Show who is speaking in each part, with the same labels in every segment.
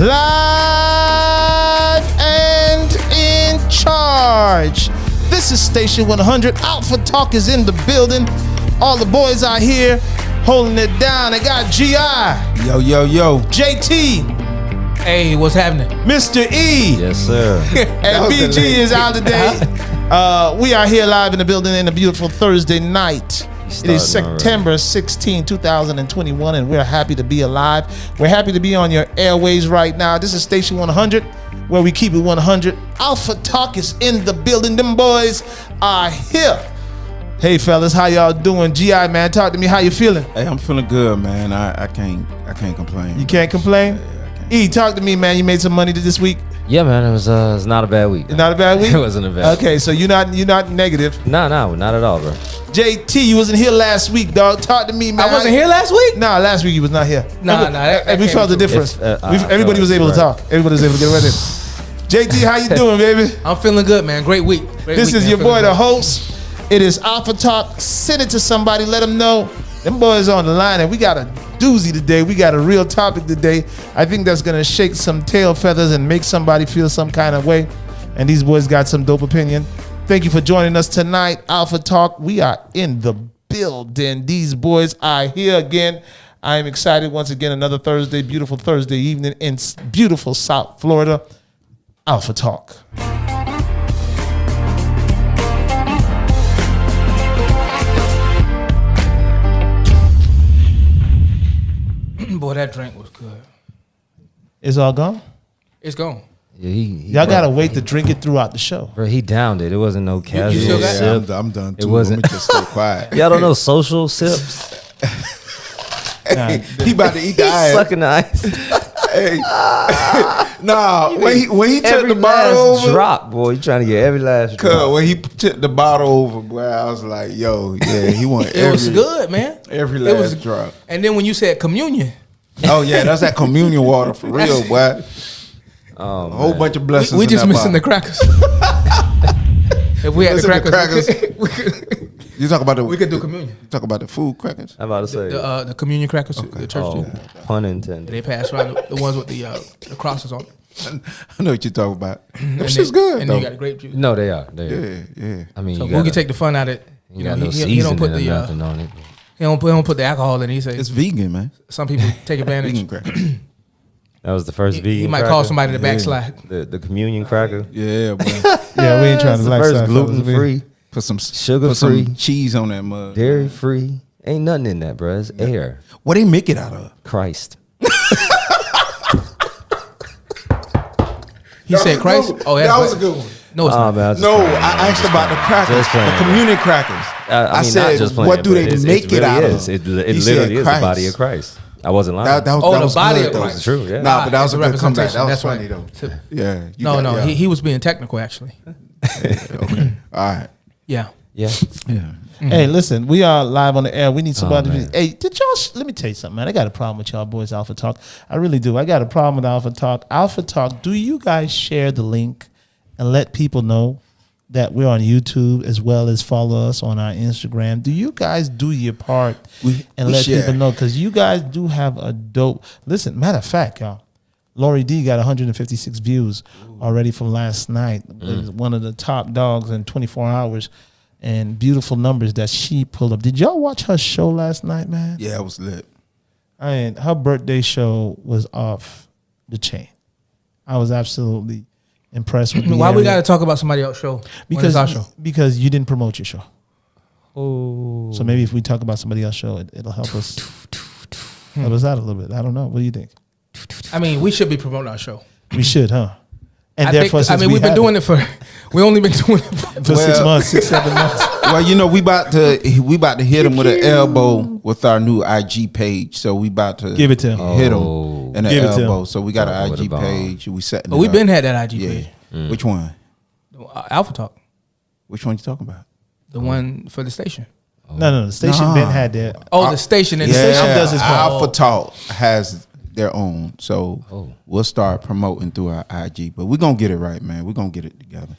Speaker 1: Live and in charge. This is Station 100. Alpha Talk is in the building. All the boys are here holding it down. I got G.I.
Speaker 2: Yo, yo, yo.
Speaker 1: JT.
Speaker 3: Hey, what's happening?
Speaker 1: Mr. E.
Speaker 4: Yes, sir.
Speaker 1: And BG is out today. We are here live in the building in a beautiful Thursday night. It is September 16, 2021, and we're happy to be alive. We're happy to be on your airways right now. This is Station 100, where we keep it 100. Alpha Talk is in the building. Them boys are here. Hey, fellas, how y'all doing? G.I., man, talk to me. How you feeling?
Speaker 2: Hey, I'm feeling good, man. I can't complain.
Speaker 1: You can't complain?
Speaker 2: Yeah, I can't.
Speaker 1: E, talk to me, man. You made some money this week?
Speaker 4: Yeah, man, it was not a bad week.
Speaker 1: Not a bad week?
Speaker 4: It wasn't a bad week.
Speaker 1: Okay, so you're not negative.
Speaker 4: No, not at all, bro.
Speaker 1: JT, you wasn't here last week, dog. Talk to me, man.
Speaker 3: I wasn't here last week?
Speaker 1: Nah, last week you was not here.
Speaker 3: Nah.
Speaker 1: We felt the difference. Everybody was able to talk. Everybody was able to get ready. JT, how you doing, baby?
Speaker 3: I'm feeling good, man. Great week.
Speaker 1: This is your boy, the host. It is Alpha Talk. Send it to somebody. Let them know. Them boys on the line, and we got a doozy today. We got a real topic today. I think that's going to shake some tail feathers and make somebody feel some kind of way. And these boys got some dope opinion. Thank you for joining us tonight, Alpha Talk. We are in the building. These boys are here again. I am excited once again. Another Thursday, beautiful Thursday evening in beautiful South Florida. Alpha Talk.
Speaker 3: Boy, that drink was good.
Speaker 1: It's all gone?
Speaker 3: It's gone.
Speaker 4: Yeah,
Speaker 1: Y'all got to wait to drink it throughout the show.
Speaker 4: Bro, he downed it. It wasn't no casual
Speaker 3: still got-
Speaker 4: sip.
Speaker 2: I'm done too.
Speaker 4: It wasn't.
Speaker 2: Let me just stay quiet.
Speaker 4: Y'all don't know social sips?
Speaker 2: He about to eat the ice.
Speaker 4: Sucking the ice.
Speaker 2: Hey. Nah, when he took
Speaker 4: Every
Speaker 2: the bottle
Speaker 4: last
Speaker 2: over,
Speaker 4: drop, boy. You trying to get every last drop.
Speaker 2: when he took the bottle over, boy, I was like, yo, yeah, he want
Speaker 3: It was good, man.
Speaker 2: every
Speaker 3: It
Speaker 2: last
Speaker 3: was-
Speaker 2: drop.
Speaker 3: And then when you said communion,
Speaker 2: Oh yeah, that's that communion water for real, boy.
Speaker 4: Oh,
Speaker 2: A whole bunch of blessings.
Speaker 3: we
Speaker 2: in
Speaker 3: just
Speaker 2: that
Speaker 3: missing the
Speaker 2: bottle.
Speaker 3: crackers. If we had the
Speaker 2: Missing the
Speaker 3: crackers,
Speaker 2: crackers. You talk about
Speaker 3: we could do communion.
Speaker 2: You talk about the food crackers.
Speaker 4: I'm about to say.
Speaker 3: The communion crackers, the church
Speaker 4: Oh,
Speaker 3: do.
Speaker 4: pun intended.
Speaker 3: They pass around the ones with the crosses on.
Speaker 2: I know what you're talking about.
Speaker 3: And
Speaker 2: That's
Speaker 3: they-
Speaker 2: just good.
Speaker 3: And
Speaker 2: though.
Speaker 3: you got the grape juice.
Speaker 4: No, they are.
Speaker 2: Yeah.
Speaker 4: I mean,
Speaker 3: So
Speaker 4: you
Speaker 3: Boogie
Speaker 4: gotta,
Speaker 3: take the fun out of it.
Speaker 4: you got no
Speaker 3: he
Speaker 4: seasoning
Speaker 3: don't put
Speaker 4: or
Speaker 3: the
Speaker 4: nothing on it.
Speaker 3: he don't put the alcohol in. He say
Speaker 2: It's vegan, man.
Speaker 3: some people take advantage.
Speaker 2: Vegan crackers.
Speaker 4: That was the first
Speaker 3: He
Speaker 4: vegan
Speaker 3: might
Speaker 4: cracker?
Speaker 3: call somebody to backslide.
Speaker 4: The communion cracker.
Speaker 2: Yeah, boy.
Speaker 1: Yeah, we ain't trying to
Speaker 4: It's the
Speaker 1: black
Speaker 4: first
Speaker 1: side,
Speaker 4: gluten
Speaker 1: fellas.
Speaker 4: free,
Speaker 2: Put some
Speaker 4: Sugar
Speaker 2: put some
Speaker 4: free.
Speaker 2: cheese on that mug.
Speaker 4: dairy free. Ain't nothing in that, bro. It's air.
Speaker 2: What they make it out of?
Speaker 4: Christ.
Speaker 3: He said Christ. Oh,
Speaker 2: that was a good one.
Speaker 3: No, it's not.
Speaker 4: Man, I was just
Speaker 2: No,
Speaker 4: playing.
Speaker 2: I asked about the crackers,
Speaker 4: Just playing,
Speaker 2: the communion crackers.
Speaker 4: I mean, not
Speaker 2: said,
Speaker 4: just playing,
Speaker 2: what do
Speaker 4: but
Speaker 2: they
Speaker 4: it's-
Speaker 2: make it
Speaker 4: really
Speaker 2: out
Speaker 4: is.
Speaker 2: of?
Speaker 4: It
Speaker 2: He
Speaker 4: literally
Speaker 2: said
Speaker 4: is the
Speaker 2: Christ.
Speaker 4: body of Christ. I wasn't lying.
Speaker 2: That was,
Speaker 3: Oh,
Speaker 2: that
Speaker 3: the
Speaker 2: was
Speaker 3: body
Speaker 2: good,
Speaker 3: of
Speaker 2: though.
Speaker 3: Christ.
Speaker 4: It's true, yeah.
Speaker 2: Nah, but that was
Speaker 3: It's
Speaker 2: a
Speaker 3: a
Speaker 2: good comeback. That was
Speaker 3: representation.
Speaker 2: funny
Speaker 3: That's
Speaker 2: though. Yeah. you
Speaker 3: No,
Speaker 2: got-
Speaker 3: no.
Speaker 2: yeah.
Speaker 3: He was being technical actually.
Speaker 2: Okay. All right.
Speaker 3: Yeah.
Speaker 4: Yeah.
Speaker 2: Yeah.
Speaker 1: Hey, listen, we are live on the air. We need somebody.
Speaker 4: man.
Speaker 1: Hey, did y'all? Let me tell you something, man. I got a problem with y'all boys, Alpha Talk. I really do. I got a problem with Alpha Talk. Alpha Talk, do you guys share the link and let people know that we're on YouTube as well as follow us on our Instagram? Do you guys do your part and
Speaker 2: we
Speaker 1: let
Speaker 2: share.
Speaker 1: people know? Because you guys do have a dope. Listen, matter of fact, y'all. Lori D got 156 views already from last night. It's one of the top dogs in 24 hours. And beautiful numbers that she pulled up. Did y'all watch her show last night, man?
Speaker 2: Yeah, it was lit.
Speaker 1: I mean, her birthday show was off the chain. I was absolutely impressed with
Speaker 3: Why we
Speaker 1: area.
Speaker 3: got to talk about somebody else's show? When it's our show.
Speaker 1: Because you didn't promote your show.
Speaker 4: Oh.
Speaker 1: So maybe if we talk about somebody else's show, it'll help us help us out a little bit. I don't know. What do you think?
Speaker 3: I mean, we should be promoting our show.
Speaker 1: We should, huh? And
Speaker 3: I
Speaker 1: therefore,
Speaker 3: think, we've been doing it for. We only been doing it for.
Speaker 1: for 6 months, 6, 7 months.
Speaker 2: Well, you know, we about to hit him with an elbow with our new IG page. So we about to
Speaker 1: Give it to him.
Speaker 2: hit
Speaker 4: Oh.
Speaker 2: him in the
Speaker 1: Give it to
Speaker 2: elbow.
Speaker 1: him.
Speaker 2: So we got
Speaker 4: Elbow
Speaker 2: an
Speaker 4: with a
Speaker 2: IG
Speaker 4: bomb.
Speaker 2: page. We setting.
Speaker 3: But
Speaker 2: it
Speaker 3: we've
Speaker 2: up.
Speaker 3: been had that IG
Speaker 2: Yeah.
Speaker 3: page.
Speaker 2: Which one?
Speaker 3: Alpha Talk,
Speaker 2: Which one you talking about?
Speaker 3: the one for the station.
Speaker 1: No. The station
Speaker 2: Nah.
Speaker 1: Ben had that.
Speaker 3: Oh, the station and the
Speaker 2: Yeah,
Speaker 3: station
Speaker 1: does his part.
Speaker 2: Alpha Talk has their own. So
Speaker 4: Oh.
Speaker 2: we'll start promoting through our IG. But we're gonna get it right, man. We're gonna get it together.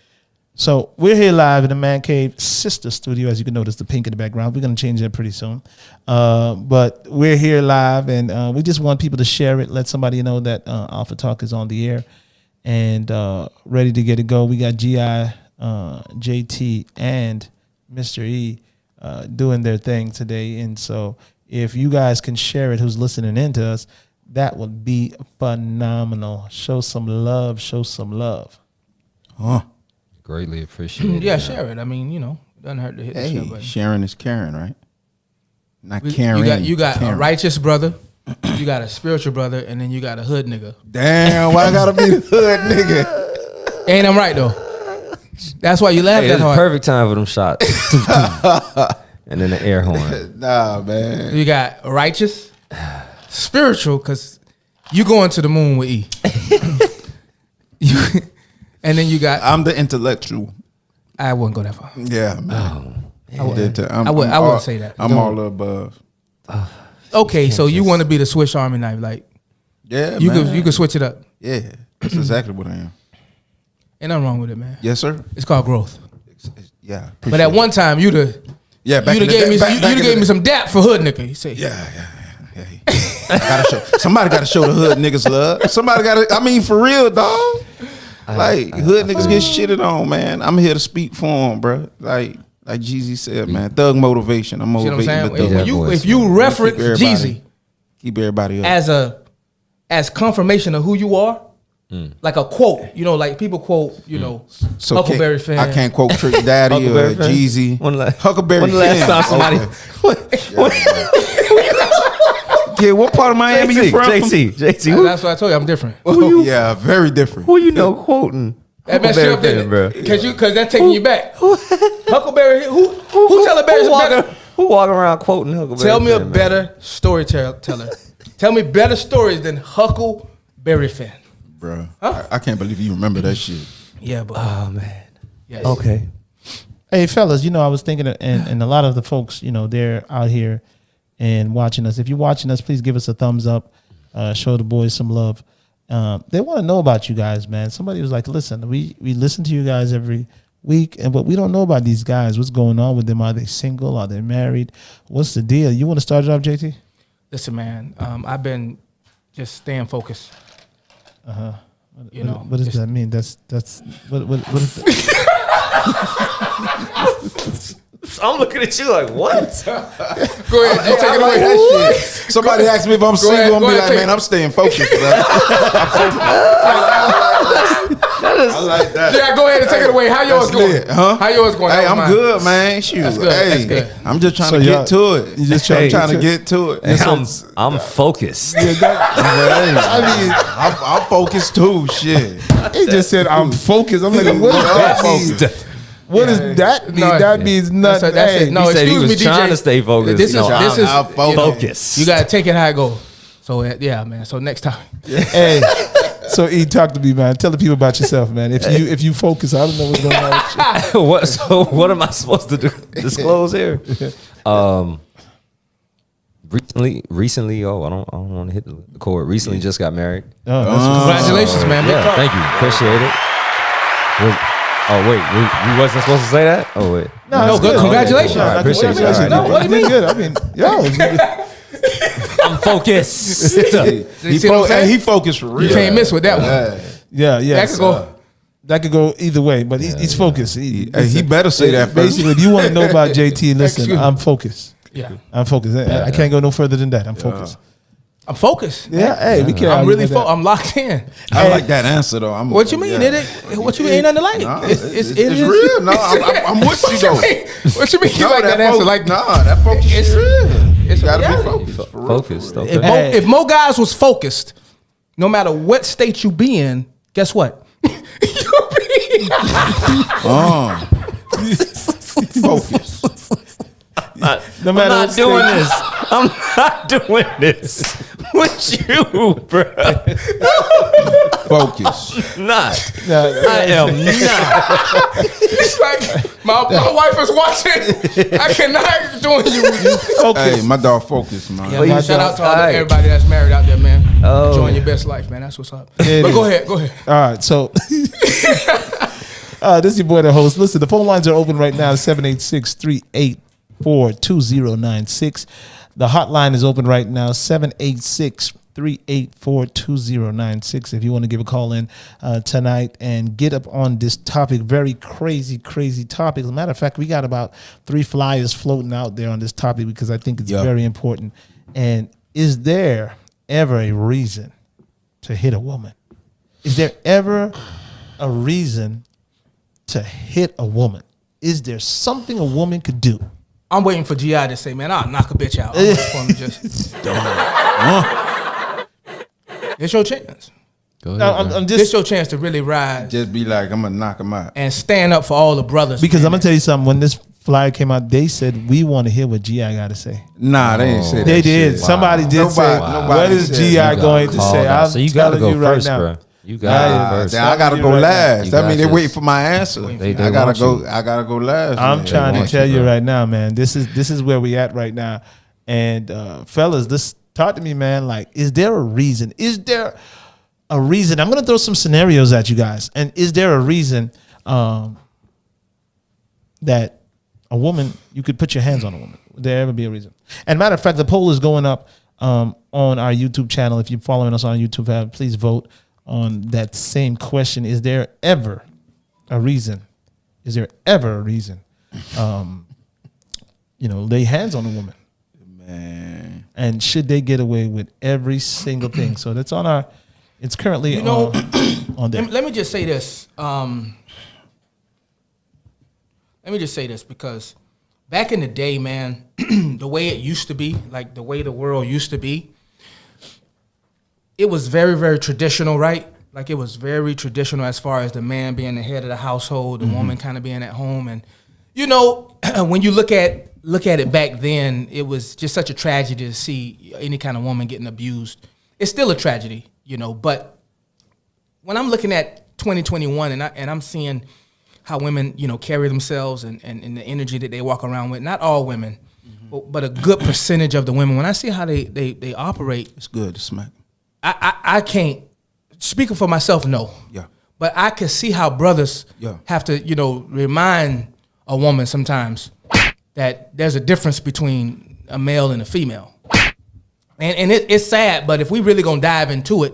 Speaker 1: So we're here live in the Man Cave Sister Studio. As you can notice, the pink in the background. We're going to change that pretty soon. But we're here live, and we just want people to share it. Let somebody know that Alpha Talk is on the air and ready to get it go. We got G.I., JT, and Mr. E doing their thing today. And so if you guys can share it, who's listening in to us, that would be phenomenal. Show some love. Show some love.
Speaker 2: Huh.
Speaker 4: Greatly appreciated.
Speaker 3: Yeah, share it. I mean, it doesn't hurt to hit the share
Speaker 2: Hey,
Speaker 3: button.
Speaker 2: sharing is caring, right? Not caring.
Speaker 3: You got
Speaker 2: caring.
Speaker 3: a righteous brother, you got a spiritual brother, and then you got a hood nigga.
Speaker 2: Damn, why I gotta be the hood nigga?
Speaker 3: Ain't I'm right though? That's why you laugh
Speaker 4: Hey,
Speaker 3: that
Speaker 4: it's
Speaker 3: hard.
Speaker 4: perfect time for them shots. And then the air horn.
Speaker 2: Nah, man.
Speaker 3: You got righteous, spiritual, because you going to the moon with E. And then you got.
Speaker 2: I'm the intellectual.
Speaker 3: I wouldn't go that far.
Speaker 2: Yeah, man.
Speaker 3: I wouldn't.
Speaker 2: I'm
Speaker 3: I wouldn't say that.
Speaker 2: I'm all above.
Speaker 3: Okay, so you want to be the Swiss Army knife, like
Speaker 2: Yeah,
Speaker 3: you
Speaker 2: man.
Speaker 3: could switch it up.
Speaker 2: Yeah, that's exactly what I am.
Speaker 3: Ain't nothing wrong with it, man.
Speaker 2: Yes, sir.
Speaker 3: It's called growth.
Speaker 2: Yeah.
Speaker 3: But at one time, you'd have gave me some dap for hood nigga. You say,
Speaker 2: Yeah. Somebody got to show the hood niggas love. Somebody got to. I mean, for real, dog. Like hood niggas get shitted on, man. I'm here to speak for them, bro. Like Jeezy said, man. Thug motivation. I'm
Speaker 3: see what I'm
Speaker 2: motivating
Speaker 3: saying?
Speaker 2: the thug.
Speaker 3: If you reference Jeezy
Speaker 2: Keep everybody up.
Speaker 3: as confirmation of who you are, like a quote, like people quote,
Speaker 2: So
Speaker 3: Huckleberry Finn.
Speaker 2: I can't quote Trick Daddy or
Speaker 4: Huckleberry Finn?
Speaker 2: Jeezy. Huckleberry
Speaker 4: When the last time somebody.
Speaker 2: Yeah, what part of Miami you from?
Speaker 4: JC, who,
Speaker 3: That's what I told you. I'm different.
Speaker 2: Yeah, very different.
Speaker 4: who you know quoting?
Speaker 3: That messed you up,
Speaker 4: Huckleberry Finn, bro.
Speaker 3: Because that's taking you back. Huckleberry, who tell a better?
Speaker 4: Who walk around quoting Huckleberry
Speaker 3: Tell me a
Speaker 4: Finn, man?
Speaker 3: better storyteller. Tell me better stories than Huckleberry Finn.
Speaker 2: Bro, I can't believe you remember that shit.
Speaker 3: Yeah, but
Speaker 4: Oh man.
Speaker 3: yes.
Speaker 4: Okay.
Speaker 1: Hey, fellas, I was thinking, and a lot of the folks, they're out here and watching us. If you're watching us, please give us a thumbs up. Show the boys some love. They want to know about you guys, man. Somebody was like, listen, we listen to you guys every week, but we don't know about these guys. What's going on with them? Are they single? Are they married? What's the deal? You want to start it off, JT?
Speaker 3: Listen, man. I've been just staying focused.
Speaker 1: What does that mean? That's what is that?
Speaker 4: I'm looking at you like, what?
Speaker 3: Go ahead, you take it away.
Speaker 2: That shit. Somebody asked me if I'm single.
Speaker 3: ahead,
Speaker 2: I'm
Speaker 3: go
Speaker 2: be
Speaker 3: ahead,
Speaker 2: like,
Speaker 3: take
Speaker 2: man,
Speaker 3: it.
Speaker 2: I'm staying focused, bro. I like that.
Speaker 3: Yeah, go ahead and take it away. How yours
Speaker 2: That's
Speaker 3: going?
Speaker 2: lit, huh?
Speaker 3: How yours going?
Speaker 2: Hey,
Speaker 3: That was
Speaker 2: I'm
Speaker 3: mine.
Speaker 2: good, man. Shoot.
Speaker 3: That's good.
Speaker 2: Hey,
Speaker 3: That's good.
Speaker 2: I'm just trying
Speaker 1: So
Speaker 2: to
Speaker 1: y'all-
Speaker 2: get to it.
Speaker 1: you just
Speaker 2: I'm
Speaker 1: trying
Speaker 2: trying
Speaker 1: to-
Speaker 2: to get to it.
Speaker 4: I'm focused.
Speaker 2: I'm focused too. Shit.
Speaker 1: He just said, I'm focused. I'm like, what does that mean? What does that mean?
Speaker 3: No,
Speaker 1: that means nothing.
Speaker 3: That's
Speaker 1: Hey,
Speaker 3: it. No,
Speaker 4: He said he
Speaker 3: excuse
Speaker 4: was
Speaker 3: me,
Speaker 4: trying
Speaker 3: DJ.
Speaker 4: to stay focused.
Speaker 3: This
Speaker 4: No,
Speaker 3: is
Speaker 2: I'm
Speaker 4: focused.
Speaker 3: You gotta take it how it goes. So yeah, man. So next time,
Speaker 1: Hey, so E, talk to me, man. Tell the people about yourself, man. If you focus, I don't know what's going on with you.
Speaker 4: What am I supposed to do? Disclose here? Recently. Oh, I don't want to hit the chord. Recently, just got married.
Speaker 1: Oh, that's
Speaker 3: congratulations, man. Big
Speaker 4: Yeah,
Speaker 3: talk.
Speaker 4: thank you. Appreciate it. We wasn't supposed to say that. Oh wait.
Speaker 3: No,
Speaker 1: it's
Speaker 3: good. Congratulations.
Speaker 4: All right, appreciate you.
Speaker 1: Congratulations.
Speaker 4: All right.
Speaker 3: No, what do you mean?
Speaker 1: Good. I mean, yo,
Speaker 4: I'm focused.
Speaker 3: You see what I'm saying?
Speaker 2: He focused for real.
Speaker 3: You can't miss with that one.
Speaker 1: yeah.
Speaker 3: That could go.
Speaker 1: That could go either way, but he's focused.
Speaker 2: He better say that first.
Speaker 1: Basically, if you want to know about JT, listen,
Speaker 3: Excuse me.
Speaker 1: I'm focused.
Speaker 3: Yeah,
Speaker 1: I'm focused. I can't go no further than that. I'm focused.
Speaker 3: I'm focused.
Speaker 1: Yeah, hey, we can't.
Speaker 3: I'm
Speaker 1: argue
Speaker 3: really
Speaker 1: about that.
Speaker 3: I'm locked in.
Speaker 2: I like that answer though.
Speaker 3: What you mean?
Speaker 2: Yeah.
Speaker 3: What you mean? Ain't nothing to like?
Speaker 2: Nah,
Speaker 3: It's
Speaker 2: it's
Speaker 3: is.
Speaker 2: real. No, I'm with you though.
Speaker 3: What you mean? You like that answer? Like
Speaker 2: that focus
Speaker 3: it's
Speaker 2: is real.
Speaker 3: it's
Speaker 2: You gotta be
Speaker 3: reality.
Speaker 2: focused. For real,
Speaker 4: Focused.
Speaker 2: for real.
Speaker 4: Okay.
Speaker 3: If Mo guys was focused, no matter what state you be in, guess what? You'll be
Speaker 2: Focus.
Speaker 1: No matter
Speaker 4: I'm
Speaker 1: what
Speaker 4: not doing this. I'm not doing this with you, bro.
Speaker 2: Focus.
Speaker 4: Not.
Speaker 1: Nah,
Speaker 4: I am not.
Speaker 3: It's like my wife is watching. I cannot join you.
Speaker 2: Hey, my dog focus, man.
Speaker 3: Yeah, man, shout out to
Speaker 4: Alright.
Speaker 3: everybody that's married out there, man.
Speaker 4: Oh.
Speaker 3: Enjoying your best life, man. That's what's up.
Speaker 1: It
Speaker 3: But
Speaker 1: is.
Speaker 3: go ahead.
Speaker 1: All right, so This is your boy, the host. Listen, the phone lines are open right now, 786-384-2096. The hotline is open right now, 786-384-2096. If you want to give a call in tonight and get up on this topic, very crazy topic. As a matter of fact, we got about 3 flyers floating out there on this topic because I think it's very important. And is there ever a reason to hit a woman? Is there ever a reason to hit a woman? Is there something a woman could do?
Speaker 3: I'm waiting for G.I. to say, man, I'll knock a bitch out. I'm waiting for him to just. It's your chance.
Speaker 4: Go ahead,
Speaker 1: No, I'm just
Speaker 3: It's your chance to really rise
Speaker 2: Just be like, I'm gonna knock him out.
Speaker 3: and stand up for all the brothers.
Speaker 1: because
Speaker 3: man.
Speaker 1: I'm gonna tell you something. When this flyer came out, they said we want to hear what G.I. got to say.
Speaker 2: Nah, they ain't say that.
Speaker 1: They did.
Speaker 2: shit.
Speaker 1: Somebody did say,
Speaker 2: Nobody
Speaker 1: "What is
Speaker 2: said
Speaker 1: G.I.
Speaker 2: you
Speaker 1: going to say?" I'm
Speaker 4: So you gotta
Speaker 1: telling
Speaker 4: go
Speaker 1: you right
Speaker 4: first,
Speaker 1: now.
Speaker 4: bro. You gotta go first.
Speaker 2: I gotta go
Speaker 1: right now.
Speaker 2: last.
Speaker 4: You
Speaker 2: That
Speaker 4: got
Speaker 2: mean they
Speaker 4: this.
Speaker 2: wait for my answer.
Speaker 4: They
Speaker 2: I gotta
Speaker 4: want
Speaker 2: go.
Speaker 4: you.
Speaker 2: I gotta go last.
Speaker 1: I'm
Speaker 2: man.
Speaker 1: trying to
Speaker 4: want
Speaker 1: tell
Speaker 4: you,
Speaker 1: you
Speaker 4: bro.
Speaker 1: right now, man. This is where we at right now. And fellas, let's talk to me, man. Like, is there a reason? Is there a reason? I'm gonna throw some scenarios at you guys. And is there a reason that a woman, you could put your hands on a woman? Would there ever be a reason? And matter of fact, the poll is going up on our YouTube channel. If you're following us on YouTube, please vote on that same question. Is there ever a reason? Is there ever a reason? Lay hands on a woman.
Speaker 2: Man.
Speaker 1: And should they get away with every single thing? So that's on our. It's currently on there.
Speaker 3: Let me just say this. Let me just say this because back in the day, man, the way it used to be, like the way the world used to be, it was very, very traditional, right? Like it was very traditional as far as the man being the head of the household, the woman kind of being at home. And, when you look at it back then, it was just such a tragedy to see any kind of woman getting abused. It's still a tragedy, but when I'm looking at 2021 and I'm seeing how women, carry themselves and the energy that they walk around with, not all women, but a good percentage of the women, when I see how they operate,
Speaker 2: It's good to smack.
Speaker 3: I can't, speaking for myself, no.
Speaker 2: Yeah.
Speaker 3: But I can see how brothers
Speaker 2: Yeah.
Speaker 3: have to, remind a woman sometimes that there's a difference between a male and a female. And it's sad, but if we really gonna dive into it,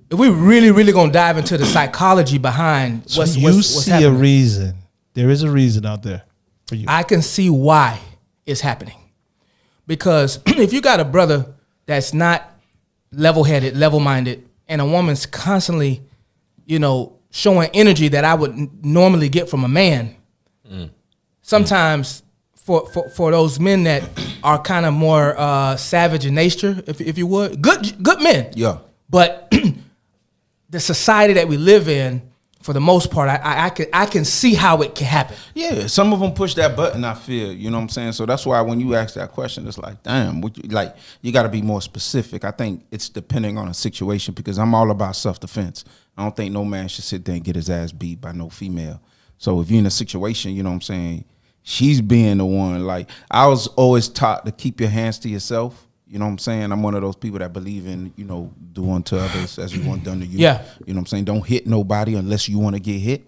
Speaker 3: if we really gonna dive into the psychology behind what's
Speaker 1: see
Speaker 3: happening,
Speaker 1: a reason. There is a reason out there for you.
Speaker 3: I can see why it's happening. Because if you got a brother that's not level-headed, level-minded, and a woman's constantly, showing energy that I would normally get from a man, sometimes for those men that are kind of more savage in nature, if you would, good men.
Speaker 2: Yeah.
Speaker 3: But the society that we live in, for the most part, I can see how it can happen.
Speaker 2: Yeah, some of them push that button, I feel, you know what I'm saying? So that's why when you ask that question, it's like, damn, you got to be more specific. I think it's depending on a situation because I'm all about self-defense. I don't think no man should sit there and get his ass beat by no female. So if you're in a situation, you know what I'm saying, she's being the one. Like, I was always taught to keep your hands to yourself. You know what I'm saying? I'm one of those people that believe in, do unto others as you want done to you.
Speaker 3: Yeah.
Speaker 2: You know what I'm saying? Don't hit nobody unless you want to get hit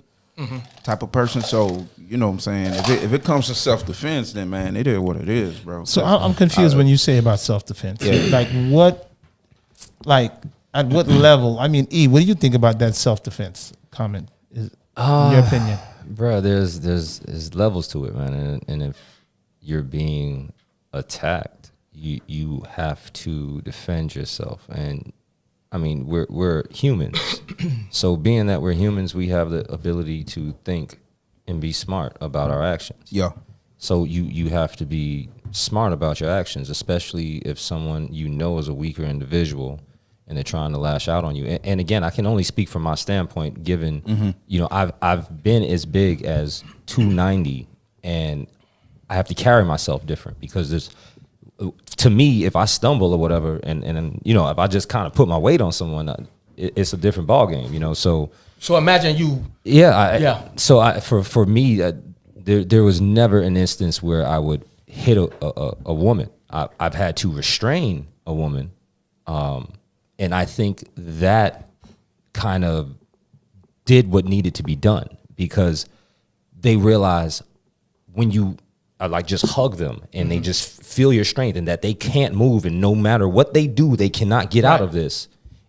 Speaker 2: type of person. So, you know what I'm saying? If it comes to self-defense, then, man, it is what it is, bro.
Speaker 1: So I'm confused when you say about self-defense.
Speaker 2: Yeah.
Speaker 1: At what level? I mean, E, what do you think about that self-defense comment? In your opinion?
Speaker 4: Bro, there's levels to it, man. And if you're being attacked, you have to defend yourself. And I mean, we're humans. So being that we're humans, we have the ability to think and be smart about our actions.
Speaker 2: Yeah.
Speaker 4: So you have to be smart about your actions, especially if someone is a weaker individual and they're trying to lash out on you. And again, I can only speak from my standpoint, given, I've been as big as 290 and I have to carry myself different because to me, if I stumble or whatever, and if I just kind of put my weight on someone, it's a different ballgame, So
Speaker 3: imagine you.
Speaker 4: Yeah. So for me, there was never an instance where I would hit a woman. I've had to restrain a woman, and I think that kind of did what needed to be done because they realize when you like just hug them and they just feel your strength and that they can't move, and no matter what they do, they cannot get out of this.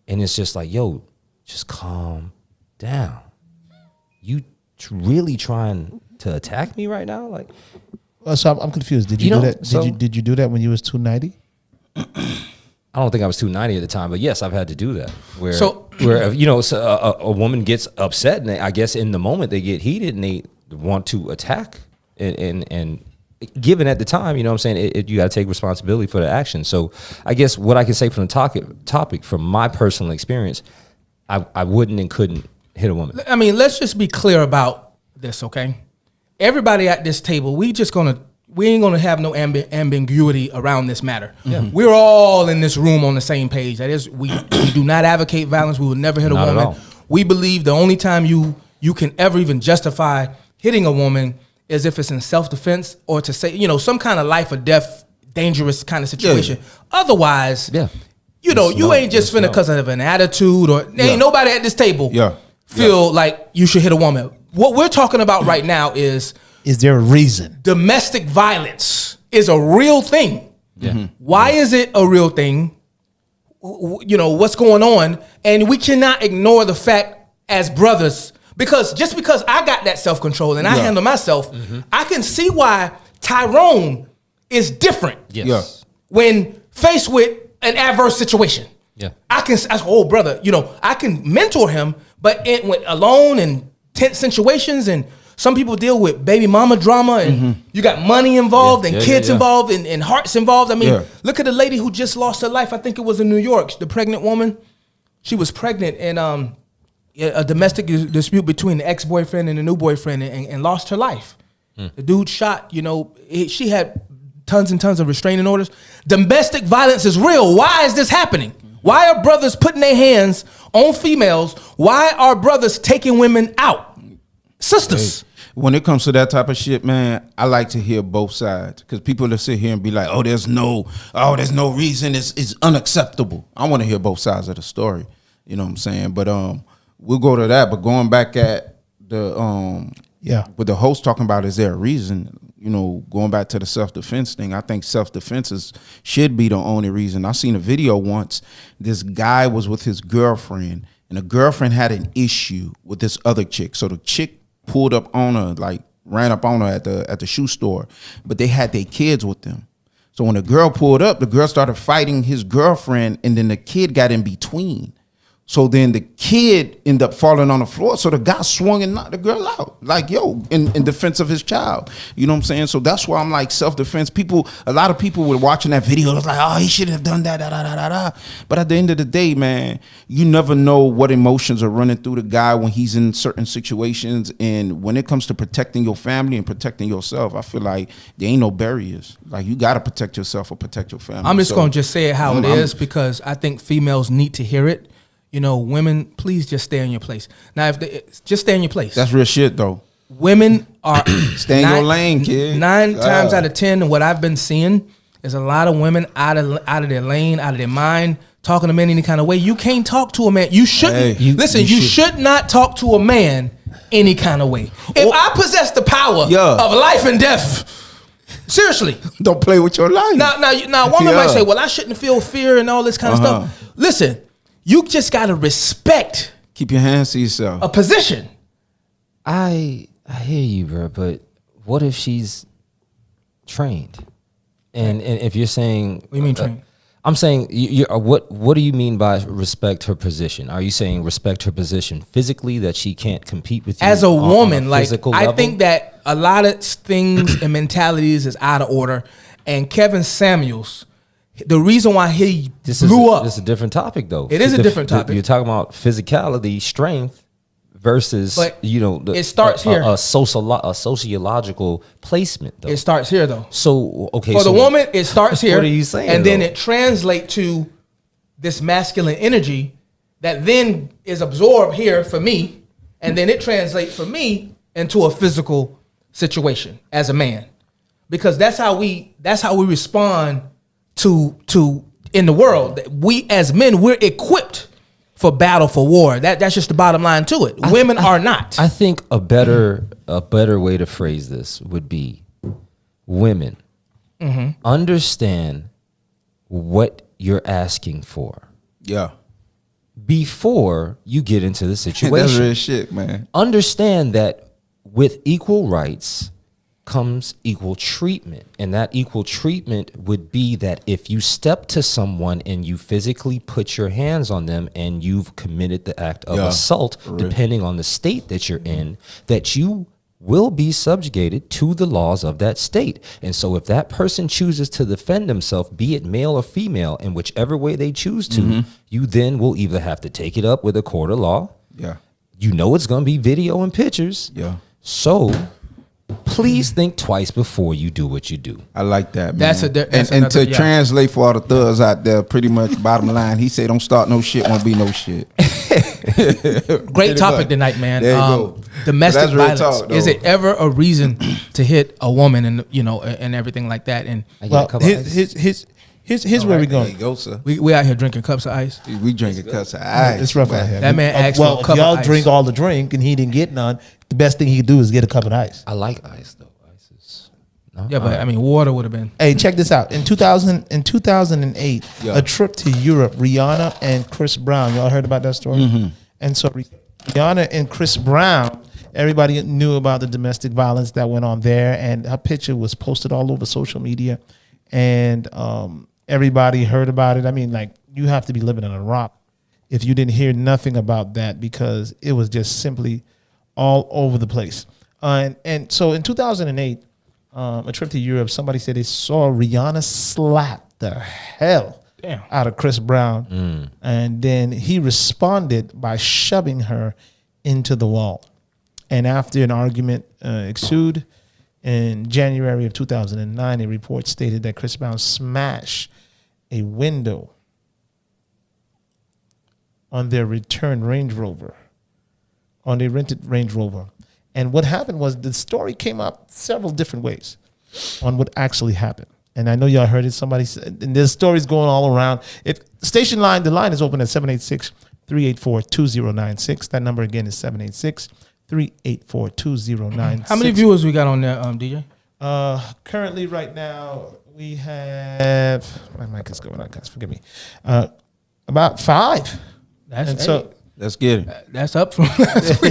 Speaker 4: And it's just like, yo, just calm down. You really trying to attack me right now? Like,
Speaker 1: So I'm confused. Did you do that? Did you do that when you was 290?
Speaker 4: I don't think I was 290 at the time, but yes, I've had to do that. Where you know, so a woman gets upset, and I guess in the moment they get heated and they want to attack, and given at the time, you know what I'm saying, you got to take responsibility for the action. So I guess what I can say from the topic from my personal experience, I wouldn't and couldn't hit a woman.
Speaker 3: I mean, let's just be clear about this, okay? Everybody at this table, we ain't gonna have no ambiguity around this matter. Yeah. We're all in this room on the same page. That is, we do not advocate violence. We will never hit a
Speaker 4: Not at
Speaker 3: woman.
Speaker 4: all.
Speaker 3: We believe the only time you can ever even justify hitting a woman is if it's in self-defense or to say, you know, some kind of life or death, dangerous kind of situation. Yeah. Otherwise, you know, you ain't just finna because of an attitude or ain't nobody at this table feel like you should hit a woman. What we're talking about right now is
Speaker 1: there a reason?
Speaker 3: Domestic violence is a real thing. Yeah. Why is it a real thing? You know, what's going on? And we cannot ignore the fact as brothers, because just because I got that self-control and I handle myself, I can see why Tyrone is different.
Speaker 4: Yes.
Speaker 3: When faced with an adverse situation.
Speaker 4: Yeah.
Speaker 3: I oh brother, you know, I can mentor him, but it went alone in tense situations, and some people deal with baby mama drama, and you got money involved and kids involved and hearts involved. I mean, look at the lady who just lost her life. I think it was in New York. The pregnant woman, she was pregnant and a domestic dispute between the ex-boyfriend and the new boyfriend, and lost her life. The dude shot, you know, she had tons and tons of restraining orders. Domestic violence is real. Why is this happening? Why are brothers putting their hands on females? Why are brothers taking women out? Sisters.
Speaker 2: Hey, when it comes to that type of shit, man, I like to hear both sides, because people that sit here and be like, oh, there's no reason, it's unacceptable. I want to hear both sides of the story. You know what I'm saying? But we'll go to that. But going back at the what the host talking about, is there a reason? You know, going back to the self-defense thing, I think self-defense should be the only reason. I seen a video once. This guy was with his girlfriend, and the girlfriend had an issue with this other chick. So the chick pulled up on her, like ran up on her at the shoe store, but they had their kids with them. So when the girl pulled up, the girl started fighting his girlfriend, and then the kid got in between. So then the kid ended up falling on the floor. So the guy swung and knocked the girl out, like, yo, in defense of his child. You know what I'm saying? So that's why I'm like, self-defense. A lot of people were watching that video. It was like, oh, he shouldn't have done that, da, da, da, da, da. But at the end of the day, man, you never know what emotions are running through the guy when he's in certain situations. And when it comes to protecting your family and protecting yourself, I feel like there ain't no barriers. Like, you got to protect yourself or protect your family.
Speaker 3: I'm just going to just say it how it is, because I think females need to hear it. You know, women, please just stay in your place. Now, just stay in your place.
Speaker 2: That's real shit, though.
Speaker 3: Women are
Speaker 2: stay in your lane, kid.
Speaker 3: 9 times out of 10, and what I've been seeing is a lot of women out of their lane, out of their mind, talking to men any kind of way. You can't talk to a man. You shouldn't. You should not talk to a man any kind of way. If I possess the power of life and death, seriously,
Speaker 2: don't play with your life.
Speaker 3: Now, a woman might say, "Well, I shouldn't feel fear and all this kind of stuff." Listen. You just gotta respect.
Speaker 2: Keep your hands to yourself.
Speaker 3: A position.
Speaker 4: I hear you, bro. But what if she's trained? And if you're saying,
Speaker 3: what do you mean trained?
Speaker 4: I'm saying, what do you mean by respect her position? Are you saying respect her position physically, that she can't compete with you
Speaker 3: as a woman? Like,
Speaker 4: I
Speaker 3: think that a lot of things and mentalities is out of order. And Kevin Samuels, the reason why he blew up.
Speaker 4: This is a different topic, though.
Speaker 3: It is a different topic.
Speaker 4: You're talking about physicality, strength versus,
Speaker 3: it starts here.
Speaker 4: A sociological placement, though.
Speaker 3: It starts here, though.
Speaker 4: So, okay.
Speaker 3: For the woman, it starts here.
Speaker 4: What are you saying?
Speaker 3: And then it translates to this masculine energy that then is absorbed here for me. And then it translates for me into a physical situation as a man. Because that's how we respond to in the world. We as men, we're equipped for battle, for war. That's just the bottom line to it. Women are not.
Speaker 4: I think a better way to phrase this would be, women, understand what you're asking for
Speaker 2: Yeah.
Speaker 4: before you get into the situation.
Speaker 2: That's real shit, man.
Speaker 4: Understand that with equal rights comes equal treatment. And that equal treatment would be that if you step to someone and you physically put your hands on them and you've committed the act of assault, depending on the state that you're in, that you will be subjugated to the laws of that state. And so if that person chooses to defend himself, be it male or female, in whichever way they choose to, you then will either have to take it up with a court of law.
Speaker 2: Yeah.
Speaker 4: You know it's going to be video and pictures.
Speaker 2: Yeah.
Speaker 4: So please think twice before you do what you do.
Speaker 2: I like that, man.
Speaker 3: That's
Speaker 2: and
Speaker 3: another-
Speaker 2: to translate for all the thugs out there, pretty much bottom line, he said, "Don't start no shit, won't be no shit."
Speaker 3: Great topic tonight, man.
Speaker 2: There you go.
Speaker 3: Domestic
Speaker 2: That's real
Speaker 3: violence.
Speaker 2: talk,
Speaker 3: Is
Speaker 2: though.
Speaker 3: it ever a reason to hit a woman and and everything like that? And
Speaker 4: I get a
Speaker 1: Well,
Speaker 4: couple of ice.
Speaker 1: here's where we're
Speaker 2: There
Speaker 1: going.
Speaker 2: you go, sir.
Speaker 3: we out here drinking cups of ice.
Speaker 2: We drinking cups of ice.
Speaker 1: It's rough out here.
Speaker 3: That man asked for a
Speaker 1: well,
Speaker 3: cup
Speaker 1: if y'all
Speaker 3: of ice.
Speaker 1: drink all the drink and he didn't get none, the best thing he could do is get a cup of ice.
Speaker 4: I like ice though. Ice is no.
Speaker 3: Yeah, but I mean, water would have been.
Speaker 1: Hey, check this out. In 2008,
Speaker 2: Yeah.
Speaker 1: a trip to Europe, Rihanna and Chris Brown. Y'all heard about that story? And so Rihanna and Chris Brown, everybody knew about the domestic violence that went on there, and her picture was posted all over social media, and everybody heard about it. I mean, like, you have to be living in a rock if you didn't hear nothing about that, because it was just simply all over the place. And so in 2008, a trip to Europe, somebody said they saw Rihanna slap the hell out of Chris Brown. And then he responded by shoving her into the wall. And after an argument ensued in January of 2009, a report stated that Chris Brown smashed a window on their returned Range Rover, on their rented Range Rover. And what happened was the story came up several different ways on what actually happened. And I know y'all heard it. Somebody said, and there's stories going all around. If station line, the line is open at 786-384-2096. That number again is 786-384-2096.
Speaker 3: How many viewers we got on there, DJ?
Speaker 1: Currently, right now, we have, my mic is going out, guys. Forgive me. About 5. And so,
Speaker 2: Let's get it.
Speaker 3: that's up from.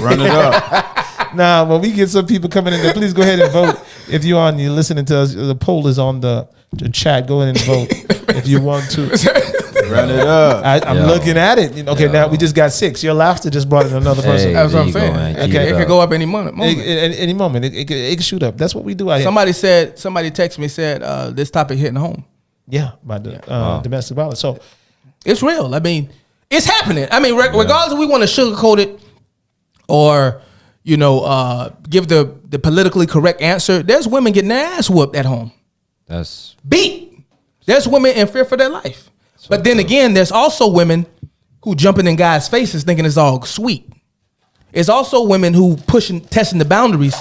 Speaker 2: Run it up.
Speaker 1: now, when we get some people coming in there, please go ahead and vote. If you're listening to us, the poll is on the chat. Go ahead and vote if you want to.
Speaker 2: Run it up.
Speaker 1: I'm
Speaker 4: Yo.
Speaker 1: looking at it. Okay, now we just got 6. Your laughter just brought in another person.
Speaker 4: Hey,
Speaker 3: That's what I'm
Speaker 4: there you go,
Speaker 3: saying.
Speaker 4: man. Keep
Speaker 3: Okay, it
Speaker 4: it
Speaker 3: could
Speaker 4: up.
Speaker 3: go up any moment.
Speaker 1: Any moment, it could shoot up. That's what we do out here.
Speaker 3: Somebody texted me, said this topic hitting home.
Speaker 1: Yeah, by the domestic violence. So
Speaker 3: It's real. I mean, it's happening. I mean, regardless if we want to sugarcoat it or, give the politically correct answer, there's women getting their ass whooped at home.
Speaker 4: That's
Speaker 3: Beat. There's women in fear for their life. But then again, there's also women who jumping in guys' faces thinking it's all sweet. It's also women who testing the boundaries,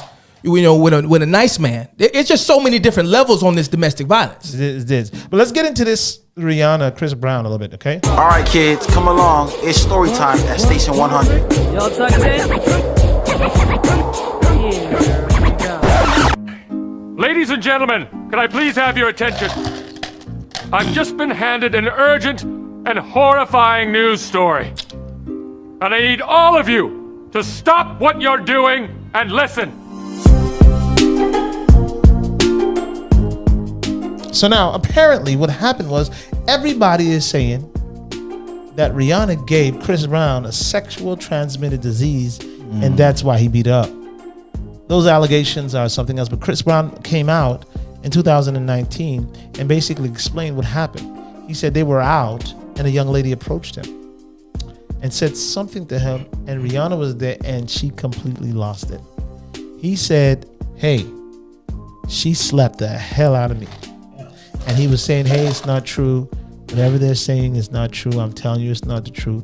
Speaker 3: with a nice man. It's just so many different levels on this domestic violence.
Speaker 1: it is. But let's get into this Rihanna, Chris Brown a little bit, okay?
Speaker 5: All right, kids, come along. It's story time at Station 100.
Speaker 6: Y'all tucked in?
Speaker 7: Ladies and gentlemen, can I please have your attention? I've just been handed an urgent and horrifying news story. And I need all of you to stop what you're doing and listen.
Speaker 1: So now, apparently, what happened was everybody is saying that Rihanna gave Chris Brown a sexual transmitted disease, and that's why he beat her up. Those allegations are something else, but Chris Brown came out in 2019 and basically explained what happened. He said they were out, and a young lady approached him and said something to him, and Rihanna was there, and she completely lost it. He said, hey, she slapped the hell out of me. And he was saying, hey, it's not true. Whatever they're saying is not true. I'm telling you it's not the truth.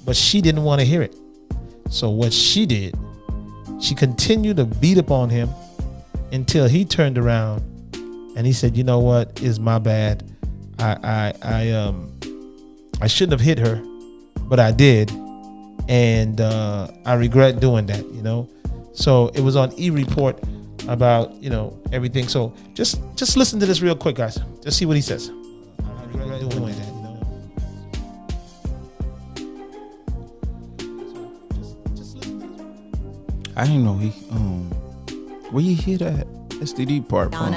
Speaker 1: But she didn't want to hear it. So what she did, she continued to beat up on him until he turned around and he said, you know what, it's my bad. I shouldn't have hit her, but I did, and I regret doing that. You know, so it was on E-Report about everything. So just listen to this real quick, guys. Just see what he says. I regret doing that. You know. Just listen to this.
Speaker 2: I didn't know he. Where you hear that STD part from?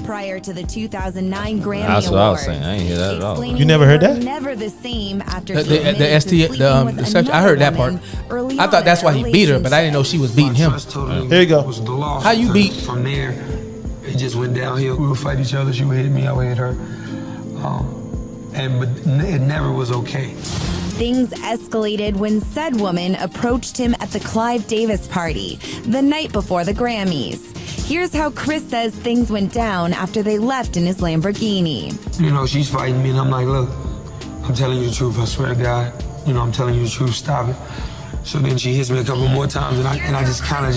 Speaker 6: Prior to the 2009 Grammy
Speaker 4: That's what I was
Speaker 6: Awards,
Speaker 4: saying. I ain't hear that at all.
Speaker 6: explaining
Speaker 1: You never heard
Speaker 6: they were
Speaker 1: that?
Speaker 6: Never the same after
Speaker 3: The
Speaker 6: he admitted to
Speaker 3: ST,
Speaker 6: sleeping with
Speaker 3: the sex, I
Speaker 6: another
Speaker 3: heard that part.
Speaker 6: woman early
Speaker 3: I
Speaker 6: on
Speaker 3: thought that's
Speaker 6: in
Speaker 3: why
Speaker 6: their
Speaker 3: he beat her, but I didn't know she was beating him.
Speaker 1: Here you go.
Speaker 3: How you beat?
Speaker 8: From there, it just went downhill. We would fight each other. She would hit me, I would hit her. But it never was okay.
Speaker 6: Things escalated when said woman approached him at the Clive Davis party the night before the Grammys. Here's how Chris says things went down after they left in his Lamborghini.
Speaker 8: She's fighting me, and I'm like, look, I'm telling you the truth. I swear to God, I'm telling you the truth. Stop it. So then she hits me a couple more times, and I just kind of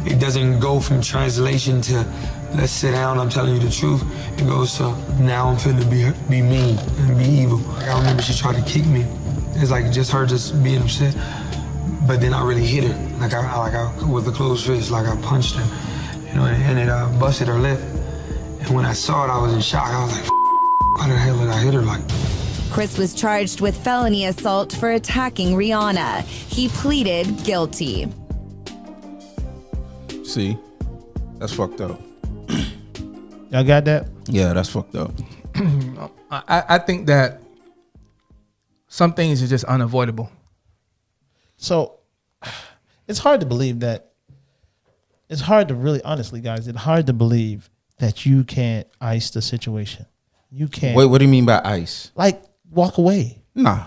Speaker 8: it doesn't go from translation to let's sit down, I'm telling you the truth. It goes to now I'm finna be mean and be evil. I remember she tried to kick me. It's like just her just being upset. But then I really hit her, like I with a closed fist, like I punched her, and it busted her lip. And when I saw it, I was in shock. I was like, why the hell did I hit her like?
Speaker 6: Chris was charged with felony assault for attacking Rihanna. He pleaded guilty.
Speaker 2: See, that's fucked up.
Speaker 1: Y'all got that?
Speaker 2: Yeah, that's fucked up.
Speaker 3: I think that some things are just unavoidable.
Speaker 1: So it's hard to believe that. It's hard to really, honestly, guys, it's hard to believe that you can't ice the situation. You can't.
Speaker 2: Wait, what do you mean by ice?
Speaker 1: Like, walk away.
Speaker 2: Nah,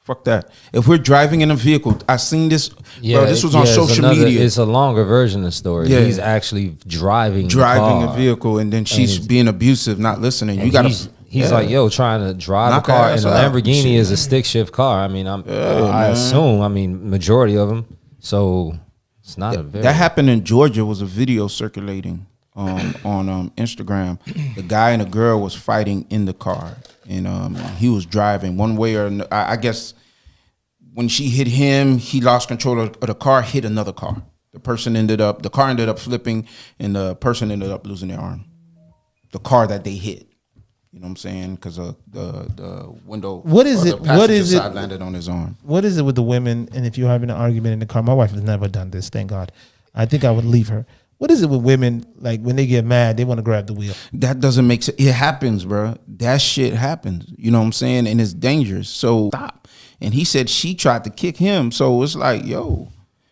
Speaker 2: fuck that. If we're driving in a vehicle, I seen this.
Speaker 4: Yeah,
Speaker 2: bro, this was on social media.
Speaker 4: It's a longer version of the story.
Speaker 2: Yeah.
Speaker 4: He's actually driving the
Speaker 2: a
Speaker 4: car.
Speaker 2: vehicle, and then she's being abusive, not listening. You gotta.
Speaker 4: He's like, yo, trying to drive
Speaker 2: Knock
Speaker 4: a car,
Speaker 2: her
Speaker 4: and
Speaker 2: ass
Speaker 4: the
Speaker 2: out.
Speaker 4: Lamborghini
Speaker 2: Shit.
Speaker 4: is a stick shift car. I mean, I assume. I mean, majority of them. So it's not a very.
Speaker 2: That happened in Georgia. Was a video circulating on Instagram. The guy and the girl was fighting in the car, and he was driving one way or another. I guess when she hit him, he lost control of the car, hit another car. The car ended up flipping, and the person ended up losing their arm. The car that they hit. You know what I'm saying? Because the window.
Speaker 1: What is
Speaker 2: or
Speaker 1: it?
Speaker 2: The passenger
Speaker 1: What is it?
Speaker 2: side landed on his arm.
Speaker 1: What is it with the women? And if you're having an argument in the car, my wife has never done this, thank God. I think I would leave her. What is it with women? Like when they get mad, they want to grab the wheel.
Speaker 2: That doesn't make sense. It happens, bro. That shit happens. You know what I'm saying? And it's dangerous. So stop. And he said she tried to kick him. So it's like, yo,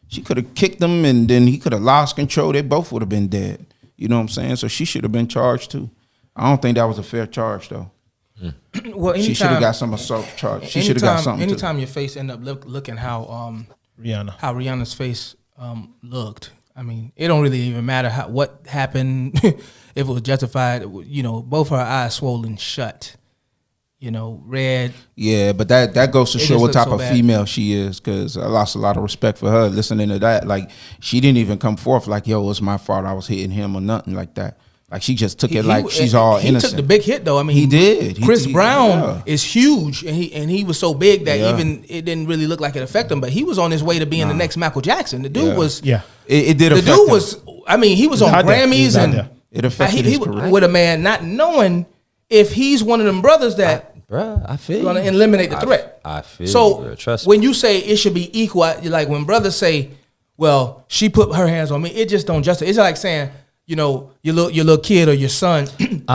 Speaker 2: she could have kicked him, and then he could have lost control. They both would have been dead. You know what I'm saying? So she should have been charged too. I don't think that was a fair charge though.
Speaker 3: Well,
Speaker 2: She should have got some assault charge. She should have got something.
Speaker 3: Anytime your face end up looking how Rihanna's face looked. I mean, it don't really even matter what happened, if it was justified. Both her eyes swollen shut. Red.
Speaker 2: Yeah, but that goes to
Speaker 3: It
Speaker 2: show
Speaker 3: just
Speaker 2: what
Speaker 3: looks
Speaker 2: type
Speaker 3: so
Speaker 2: of
Speaker 3: bad.
Speaker 2: female she is. Because I lost a lot of respect for her listening to that. Like she didn't even come forth like, "Yo, it's my fault. I was hitting him" or nothing like that. Like she just took it like she's all innocent.
Speaker 3: He took the big hit though. I mean,
Speaker 2: he did.
Speaker 3: Chris Brown
Speaker 2: yeah.
Speaker 3: is huge, and he was so big that
Speaker 2: Yeah.
Speaker 3: even it didn't really look like it affected him. But he was on his way to being the next Michael Jackson. The dude was.
Speaker 1: Yeah.
Speaker 2: It did
Speaker 3: The
Speaker 2: affect
Speaker 3: dude
Speaker 2: him.
Speaker 3: was. I mean, he was on
Speaker 1: out there. He
Speaker 3: Grammys
Speaker 1: was out
Speaker 3: and
Speaker 1: there.
Speaker 2: It affected
Speaker 3: he
Speaker 2: his
Speaker 3: was
Speaker 2: career.
Speaker 3: with a man not knowing if he's one of them brothers that
Speaker 4: Bruh, I feel
Speaker 3: going to
Speaker 4: you.
Speaker 3: eliminate the threat.
Speaker 4: I feel
Speaker 3: So
Speaker 4: you, bro. Trust me.
Speaker 3: when you say it should be equal, like when brothers say, "Well, she put her hands on me," it just don't justify. It's like saying, your little kid or your son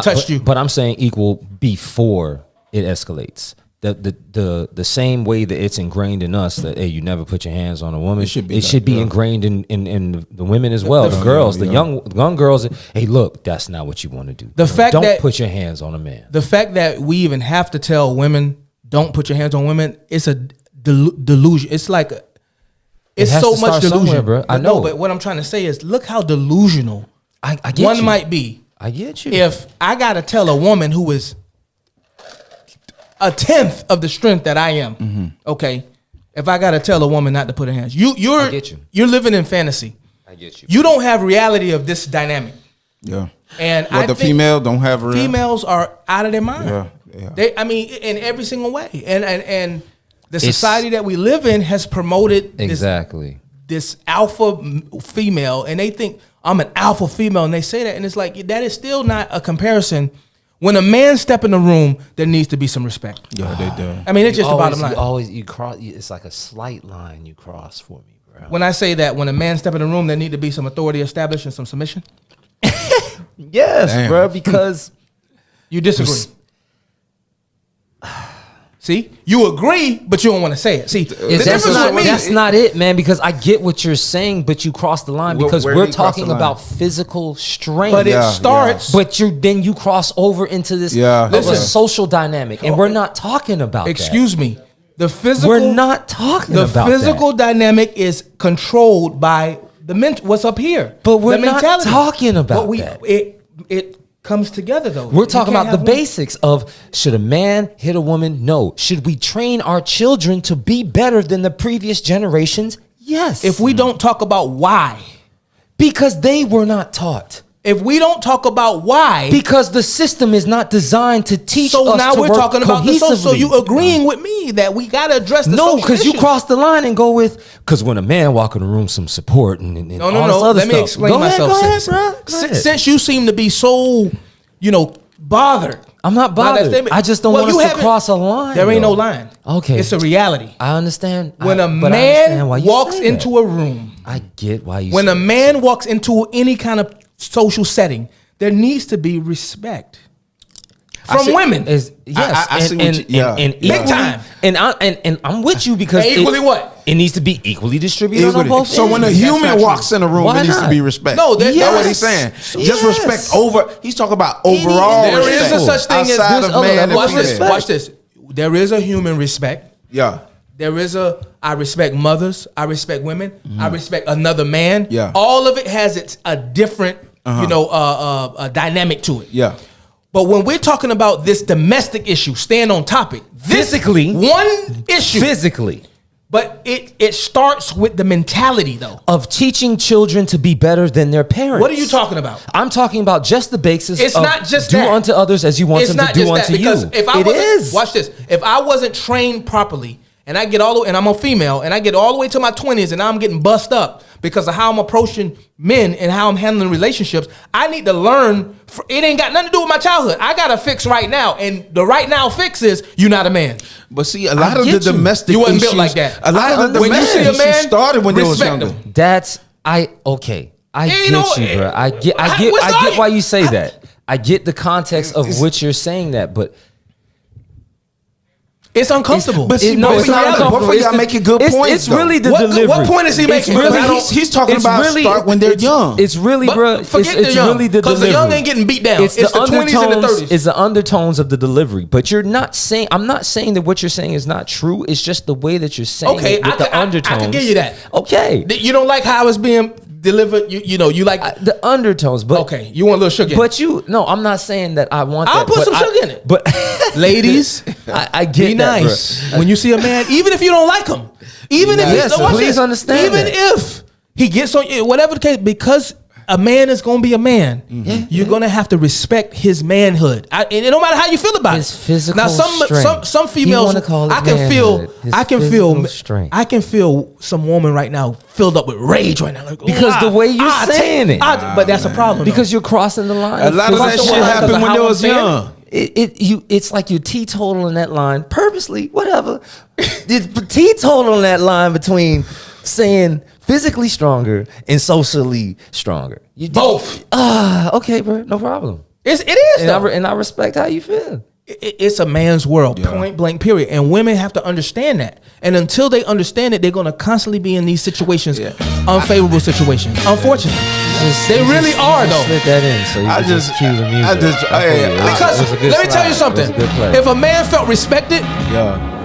Speaker 3: touched you.
Speaker 4: But I'm saying equal before it escalates. The same way that it's ingrained in us that, hey, you never put your hands on a woman.
Speaker 2: It should be
Speaker 4: ingrained in the women as well. The girls, the young girls. Hey, look, that's not what you want to do.
Speaker 3: The fact
Speaker 4: don't
Speaker 3: that-
Speaker 4: put your hands on a man.
Speaker 3: The fact that we even have to tell women don't put your hands on women, it's a delusion. It's like it's
Speaker 4: has
Speaker 3: so
Speaker 4: to
Speaker 3: much
Speaker 4: start somewhere,
Speaker 3: delusion,
Speaker 4: bro. I
Speaker 3: But no,
Speaker 4: know.
Speaker 3: but what I'm trying to say is, look how delusional
Speaker 4: I get
Speaker 3: one
Speaker 4: you.
Speaker 3: might be.
Speaker 4: I get you.
Speaker 3: If I gotta tell a woman who is a tenth of the strength that I am, okay. If I gotta tell a woman not to put her hands,
Speaker 4: I get you.
Speaker 3: You're living in fantasy.
Speaker 4: I get you.
Speaker 3: You don't have reality of this dynamic.
Speaker 2: Yeah.
Speaker 3: And
Speaker 2: What, the
Speaker 3: think
Speaker 2: female don't have real?
Speaker 3: females are out of their mind.
Speaker 2: Yeah.
Speaker 3: They, I mean, in every single way. And The society that we live in has promoted this alpha female, and they think I'm an alpha female, and they say that, and it's like that is still not a comparison. When a man step in the room, there needs to be some respect.
Speaker 2: Yeah, they do.
Speaker 3: I mean, it's just the bottom line.
Speaker 4: You cross. It's like a slight line you cross for me, bro.
Speaker 3: When I say that, when a man step in the room, there need to be some authority established and some submission.
Speaker 4: Yes, bro, because
Speaker 3: you disagree. See, you agree, but you don't want to say it. See,
Speaker 4: that's not it, man. Because I get what you're saying, but you cross the line because we're talking about physical strength.
Speaker 3: But it starts.
Speaker 4: But you cross over into this social dynamic, and we're not talking about.
Speaker 3: Excuse me. The physical.
Speaker 4: We're not talking about
Speaker 3: the physical dynamic is controlled by the what's up here.
Speaker 4: But we're not talking about that.
Speaker 3: It comes together though.
Speaker 4: We're talking about the basics of, should a man hit a woman? No. Should we train our children to be better than the previous generations? Yes.
Speaker 3: If we don't talk about why,
Speaker 4: because they were not taught.
Speaker 3: If we don't talk about why,
Speaker 4: because the system is not designed to teach us. So now we're talking about the social.
Speaker 3: So you agreeing with me that we got to address the social?
Speaker 4: No, because you cross the line and go with, because when a man walk in the room, some support and
Speaker 3: no.
Speaker 4: All this other
Speaker 3: Let me explain myself. Since you seem to be so, bothered.
Speaker 4: I'm not bothered. I just don't want us to cross a line.
Speaker 3: There ain't no line.
Speaker 4: Okay,
Speaker 3: it's a reality.
Speaker 4: I understand.
Speaker 3: When a man walks into a room,
Speaker 4: I get why you.
Speaker 3: When a man walks into any kind of social setting, there needs to be respect from women.
Speaker 4: Yes, and
Speaker 3: big time.
Speaker 4: And I'm with you because
Speaker 3: equally what?
Speaker 4: It needs to be equally distributed on both.
Speaker 2: So when a human walks in a room, it needs to be respect.
Speaker 3: No,
Speaker 2: that's what he's saying. Just respect over. He's talking about overall.
Speaker 3: There is a such thing as
Speaker 2: man.
Speaker 3: Watch this. There is a human respect.
Speaker 2: Yeah.
Speaker 3: There is I respect mothers. I respect women. I respect another man.
Speaker 2: Yeah.
Speaker 3: All of it has a different, dynamic to it.
Speaker 2: Yeah.
Speaker 3: But when we're talking about this domestic issue, staying on topic,
Speaker 4: physically,
Speaker 3: one issue,
Speaker 4: physically,
Speaker 3: but it starts with the mentality though
Speaker 4: of teaching children to be better than their parents.
Speaker 3: What are you talking about?
Speaker 4: I'm talking about just the basis.
Speaker 3: It's not just
Speaker 4: do
Speaker 3: that.
Speaker 4: unto others as you want them to do unto you.
Speaker 3: If I watch this. If I wasn't trained properly, and I get and I'm a female, and I get all the way to my 20s, and now I'm getting bust up because of how I'm approaching men and how I'm handling relationships. I need to learn. It ain't got nothing to do with my childhood. I got to fix right now, and the right now fix is you're not a man.
Speaker 2: But see, a lot of the domestic
Speaker 3: you wasn't
Speaker 2: issues,
Speaker 3: built like that.
Speaker 2: A lot of the domestic issues started when they was younger.
Speaker 4: I get you, bro. I get why you say that. I get the context of which you're saying that, but.
Speaker 3: It's uncomfortable.
Speaker 2: It's not uncomfortable. Both of y'all making good points.
Speaker 4: It's really the delivery.
Speaker 3: What point is he making?
Speaker 2: He's talking about start when they're young.
Speaker 4: It's really, bro.
Speaker 3: Forget
Speaker 4: it's
Speaker 3: the young,
Speaker 4: really the
Speaker 3: because
Speaker 4: delivery.
Speaker 3: the young ain't getting beat down. It's the 20s and the 30s.
Speaker 4: It's the undertones of the delivery. But you're not saying. I'm not saying that what you're saying is not true. It's just the way that you're saying it with the undertones.
Speaker 3: I can give you that.
Speaker 4: Okay.
Speaker 3: You don't like how it's being delivered. You like
Speaker 4: the undertones. But
Speaker 3: okay, you want a little sugar.
Speaker 4: But I'm not saying that I want.
Speaker 3: I'll put some sugar in it.
Speaker 4: But
Speaker 3: ladies,
Speaker 4: I get
Speaker 3: be
Speaker 4: that,
Speaker 3: nice when you see a man, even if you don't like him, even if
Speaker 4: please understand,
Speaker 3: even if he gets on you, whatever the case, because a man is going to be a man. You're going to have to respect his manhood. And no matter how you feel about
Speaker 4: his physical
Speaker 3: now, some females, I can feel some woman right now filled up with rage right now, like,
Speaker 4: because the way you're saying it.
Speaker 3: But that's a problem
Speaker 4: because you're crossing the line.
Speaker 2: A lot of that shit happened when they was young.
Speaker 4: It's like you're teetotaling that line purposely, whatever. It's teetotaling that line between saying physically stronger and socially stronger. You
Speaker 3: both.
Speaker 4: Okay, bro, no problem.
Speaker 3: It is,
Speaker 4: and I respect how you feel.
Speaker 3: It's a man's world, point blank, period. And women have to understand that. And until they understand it, they're going to constantly be in these situations, unfavorable situations. Unfortunately, they really are though.
Speaker 4: Slip that in, so you just cue the music.
Speaker 3: Because let me tell you something. If a man felt respected,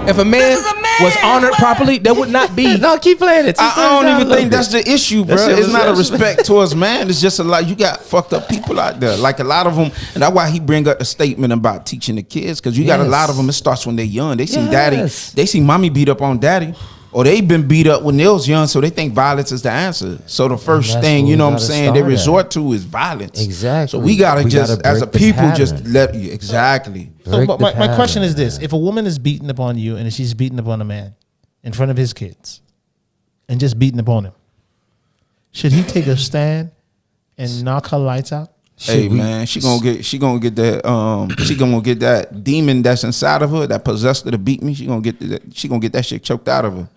Speaker 3: if a man was honored properly, there would not be.
Speaker 4: No, keep playing it.
Speaker 2: I don't even think that's the issue, bro. It's not a respect towards man. It's just a lot. You got fucked up people out there. Like a lot of them, and that's why he bring up a statement about teaching the kids, because you got a lot of them. It starts when they're young. They see daddy. They see mommy beat up on daddy. or they've been beat up when they was young, so they think violence is the answer. So the first
Speaker 4: that's
Speaker 2: thing,
Speaker 4: where
Speaker 2: you know
Speaker 4: we
Speaker 2: what I'm
Speaker 4: gotta
Speaker 2: saying, they
Speaker 4: start
Speaker 2: resort
Speaker 4: at.
Speaker 2: to is violence.
Speaker 4: Exactly.
Speaker 2: So we gotta just,
Speaker 4: gotta
Speaker 2: as a
Speaker 4: break the
Speaker 2: people, just
Speaker 4: pattern.
Speaker 2: let you exactly.
Speaker 1: So
Speaker 4: Break the
Speaker 1: my question
Speaker 4: pattern,
Speaker 1: is this:
Speaker 4: man.
Speaker 1: if a woman is beating upon you and she's beating upon a man in front of his kids and just beating upon him, should he take a stand and knock her lights out?
Speaker 2: Hey man, she gonna get that she gonna get that demon that's inside of her that possessed her to beat me. She gonna get that shit choked out of her.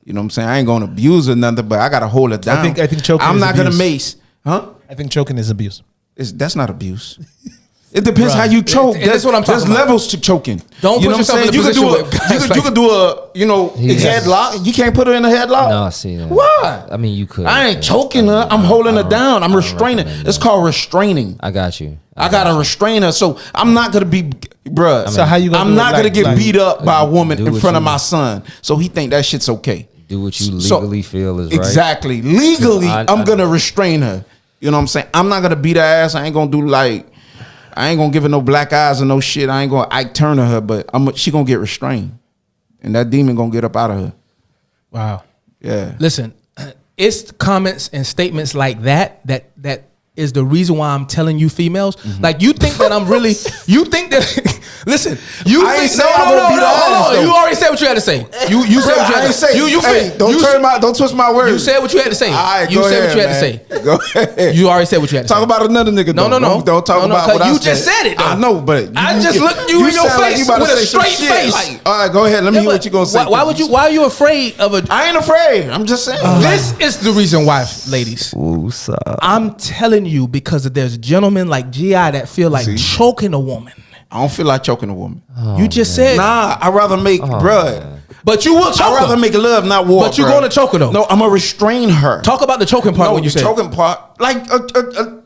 Speaker 2: You know what I'm saying? I ain't gonna abuse her nothing, but I gotta hold her down.
Speaker 1: I think choking
Speaker 2: I'm
Speaker 1: is
Speaker 2: not gonna
Speaker 1: abuse.
Speaker 2: mace, huh?
Speaker 1: I think choking is abuse.
Speaker 2: That's not abuse. It depends how you choke.
Speaker 3: And that's what I'm talking
Speaker 2: There's
Speaker 3: about.
Speaker 2: levels to choking.
Speaker 3: Don't
Speaker 2: you
Speaker 3: put
Speaker 2: know what I'm
Speaker 3: yourself in
Speaker 2: saying?
Speaker 3: a
Speaker 2: You can
Speaker 3: position
Speaker 2: do
Speaker 3: where guys
Speaker 2: you can do a headlock. You can't put her in a headlock.
Speaker 4: No, see that.
Speaker 2: Why?
Speaker 4: I mean, you could.
Speaker 2: I ain't
Speaker 4: but
Speaker 2: choking her. I'm holding her down. I'm
Speaker 4: I don't
Speaker 2: restraining.
Speaker 4: recommend
Speaker 2: It's
Speaker 4: that.
Speaker 2: called restraining.
Speaker 4: I got you.
Speaker 2: I gotta restrain her, so I'm not gonna be, bruh.
Speaker 1: So how you gonna
Speaker 2: I'm
Speaker 1: do it?
Speaker 2: not gonna
Speaker 1: Like-
Speaker 2: get
Speaker 1: like-
Speaker 2: beat up by a woman
Speaker 4: Do
Speaker 2: in
Speaker 4: what
Speaker 2: front of
Speaker 4: you-
Speaker 2: my son. So he think that shit's okay.
Speaker 4: Do what you
Speaker 2: So-
Speaker 4: legally feel is right.
Speaker 2: Exactly. Legally,
Speaker 4: I-
Speaker 2: I'm gonna restrain her. You know what I'm saying? I'm not gonna beat her ass. I ain't gonna do I ain't gonna give her no black eyes or no shit. I ain't gonna Ike Turner her, but she gonna get restrained, and that demon gonna get up out of her.
Speaker 1: Wow.
Speaker 2: Yeah.
Speaker 3: Listen, it's comments and statements like that is the reason why I'm telling you females. Like you think that I'm really, you think that, listen, you
Speaker 2: I ain't
Speaker 3: think,
Speaker 2: say I won't beat her ass,
Speaker 3: hold on.
Speaker 2: though.
Speaker 3: You already said what you had to say. You said what you had to say.
Speaker 2: Don't twist my words.
Speaker 3: You said what you had to say.
Speaker 2: All right,
Speaker 3: You
Speaker 2: go
Speaker 3: said what you had
Speaker 2: ahead,
Speaker 3: to say.
Speaker 2: Go ahead.
Speaker 3: You already said what you had to
Speaker 2: Talk
Speaker 3: say.
Speaker 2: about another nigga.
Speaker 3: No,
Speaker 2: though.
Speaker 3: no.
Speaker 2: Don't talk
Speaker 3: No, no,
Speaker 2: about
Speaker 3: 'cause
Speaker 2: what I
Speaker 3: you just said it, though.
Speaker 2: I know, but
Speaker 3: I just looked you in your
Speaker 2: sound like
Speaker 3: face
Speaker 2: you about to
Speaker 3: with a
Speaker 2: say some
Speaker 3: straight
Speaker 2: shit.
Speaker 3: face.
Speaker 2: Like, all right, go ahead. Let me
Speaker 3: Yeah,
Speaker 2: hear
Speaker 3: but
Speaker 2: what you gonna say.
Speaker 3: Why are you afraid of a?
Speaker 2: I ain't afraid. I'm just saying.
Speaker 3: This is the reason why, ladies. I'm telling you because there's gentlemen like G.I. that feel like choking a woman.
Speaker 2: I don't feel like choking a woman.
Speaker 3: You just said,
Speaker 2: Nah, I'd rather make, bruh.
Speaker 3: but you will choke
Speaker 2: I'd rather
Speaker 3: her.
Speaker 2: make love, not war.
Speaker 3: But you
Speaker 2: bruh.
Speaker 3: gonna choke her, though.
Speaker 2: No, I'm gonna restrain her.
Speaker 3: Talk about the choking part
Speaker 2: no,
Speaker 3: when you
Speaker 2: the
Speaker 3: say,
Speaker 2: choking part, like a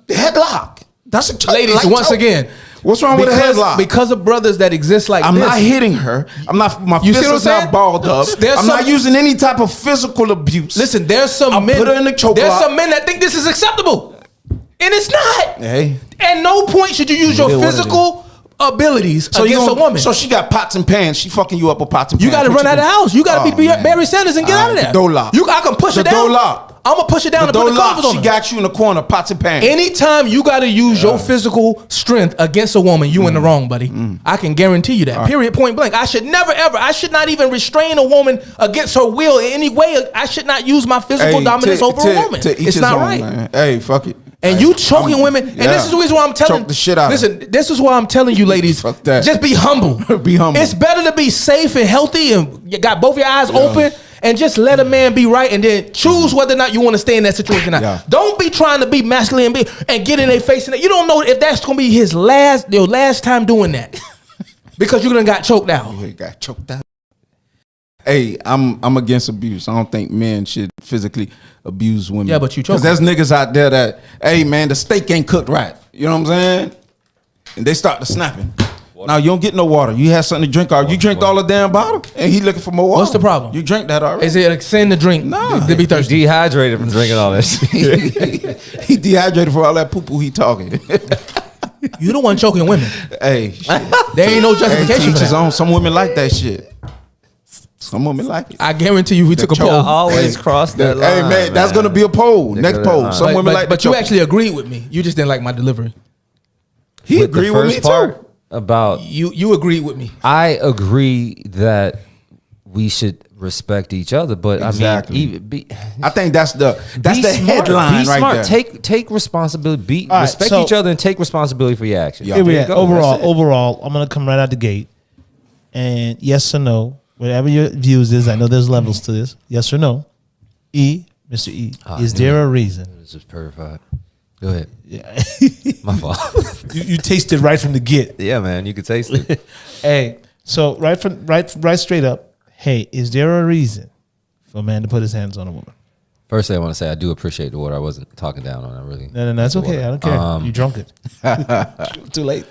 Speaker 2: headlock. That's a choke.
Speaker 3: ladies,
Speaker 2: like
Speaker 3: once
Speaker 2: choke.
Speaker 3: again,
Speaker 2: What's wrong with a headlock?
Speaker 3: Because of brothers that exist like
Speaker 2: I'm
Speaker 3: this.
Speaker 2: not hitting her. I'm not. My
Speaker 3: You see
Speaker 2: fist
Speaker 3: what I'm
Speaker 2: is not
Speaker 3: saying?
Speaker 2: balled up.
Speaker 3: There's
Speaker 2: I'm
Speaker 3: some-
Speaker 2: not using any type of physical abuse.
Speaker 3: Listen, there's some
Speaker 2: I'll
Speaker 3: men.
Speaker 2: put her in the choke
Speaker 3: there's
Speaker 2: block.
Speaker 3: some men that think this is acceptable, and it's not.
Speaker 2: Hey.
Speaker 3: At no point should you use your
Speaker 4: did what it
Speaker 3: physical abilities
Speaker 2: So
Speaker 3: against a woman.
Speaker 2: So she got pots and pans. She fucking you up with pots and
Speaker 3: You
Speaker 2: pans.
Speaker 3: got to
Speaker 2: What
Speaker 3: run out of the
Speaker 2: do?
Speaker 3: house. You got to
Speaker 2: Oh,
Speaker 3: be
Speaker 2: man.
Speaker 3: Barry Sanders and get out of there.
Speaker 2: The door lock.
Speaker 3: I can push
Speaker 2: The
Speaker 3: it down.
Speaker 2: door lock.
Speaker 3: I'm gonna push it down
Speaker 2: The
Speaker 3: and put
Speaker 2: door
Speaker 3: the
Speaker 2: lock.
Speaker 3: covers on
Speaker 2: She
Speaker 3: her.
Speaker 2: got you in the corner, pots and pans.
Speaker 3: Anytime you got to use your physical strength against a woman, you in the wrong, buddy. I can guarantee you that. Period. Point blank. I should never ever. I should not even restrain a woman against her will in any way. I should not use my physical dominance over a woman.
Speaker 2: to each
Speaker 3: It's
Speaker 2: his
Speaker 3: not
Speaker 2: own,
Speaker 3: right.
Speaker 2: man. Hey, fuck it.
Speaker 3: And
Speaker 2: Hey,
Speaker 3: you choking
Speaker 2: I'm-
Speaker 3: women, and
Speaker 2: yeah.
Speaker 3: this is the reason why I'm telling.
Speaker 2: Choke the shit out of
Speaker 3: Listen, this is why I'm telling you, ladies.
Speaker 2: Fuck that.
Speaker 3: Just be humble.
Speaker 2: Be humble.
Speaker 3: It's better to be safe and healthy, and you got both your eyes open, and just let a man be right, and then choose whether or not you want to stay in that situation. Or not.
Speaker 2: Yeah.
Speaker 3: Don't be trying to be masculine and get in their face, and you don't know if that's gonna be your last time doing that, because you done got choked out.
Speaker 2: You got choked out. Hey, I'm against abuse. I don't think men should physically abuse women.
Speaker 3: Yeah, but you
Speaker 2: because
Speaker 3: choking.
Speaker 2: there's niggas out there that, hey man, the steak ain't cooked right. You know what I'm saying? And they start to snapping. Now you don't get no water. You had something to drink. You drank all the damn bottle, and he looking for more water.
Speaker 3: What's the problem?
Speaker 2: You drank that already.
Speaker 3: Is it a sin to drink?
Speaker 2: Nah.
Speaker 3: To be thirsty.
Speaker 4: Dehydrated from drinking all that shit.
Speaker 2: He dehydrated for all that poo poo he talking.
Speaker 3: You the one choking women.
Speaker 2: Hey, shit.
Speaker 3: There ain't no
Speaker 2: Hey,
Speaker 3: justification
Speaker 2: teach
Speaker 3: for
Speaker 2: his
Speaker 3: that.
Speaker 2: own. Some women like that shit. Some women like it.
Speaker 3: I guarantee you, we took a
Speaker 2: choke.
Speaker 3: poll.
Speaker 4: Always cross that line.
Speaker 2: Hey man, that's gonna be a poll. Next
Speaker 4: that
Speaker 2: poll.
Speaker 4: line.
Speaker 2: Some women like.
Speaker 3: But
Speaker 2: the
Speaker 3: you
Speaker 2: choke.
Speaker 3: actually agreed with me. You just didn't like my delivery.
Speaker 2: He
Speaker 4: With the
Speaker 2: agreed with me
Speaker 4: first part
Speaker 2: too.
Speaker 4: about
Speaker 3: You agreed with me.
Speaker 4: I agree that we should respect each other, but
Speaker 2: Exactly.
Speaker 4: I mean, even be,
Speaker 2: I think that's the
Speaker 4: be smart.
Speaker 2: headline
Speaker 4: Be
Speaker 2: right
Speaker 4: smart.
Speaker 2: there.
Speaker 4: Take responsibility.
Speaker 1: All right,
Speaker 4: Respect
Speaker 1: so-
Speaker 4: each other and take responsibility for your actions.
Speaker 2: Yeah.
Speaker 1: Here we
Speaker 4: There
Speaker 1: at.
Speaker 4: you go. That's it.
Speaker 1: Overall, I'm gonna come right out the gate, and yes or no, whatever your views is. I know there's levels to this. Yes or no, Mr. E. Is there a reason?
Speaker 4: This is purified. Go ahead.
Speaker 1: Yeah,
Speaker 4: My fault.
Speaker 1: you tasted right from the get.
Speaker 4: Yeah, man, you can taste it.
Speaker 1: Hey, so right straight up. Hey, is there a reason for a man to put his hands on a woman?
Speaker 4: First thing I want to say, I do appreciate the water. I wasn't talking down on it, really.
Speaker 1: No, that's okay. I don't care. You drunk it.
Speaker 2: Too late.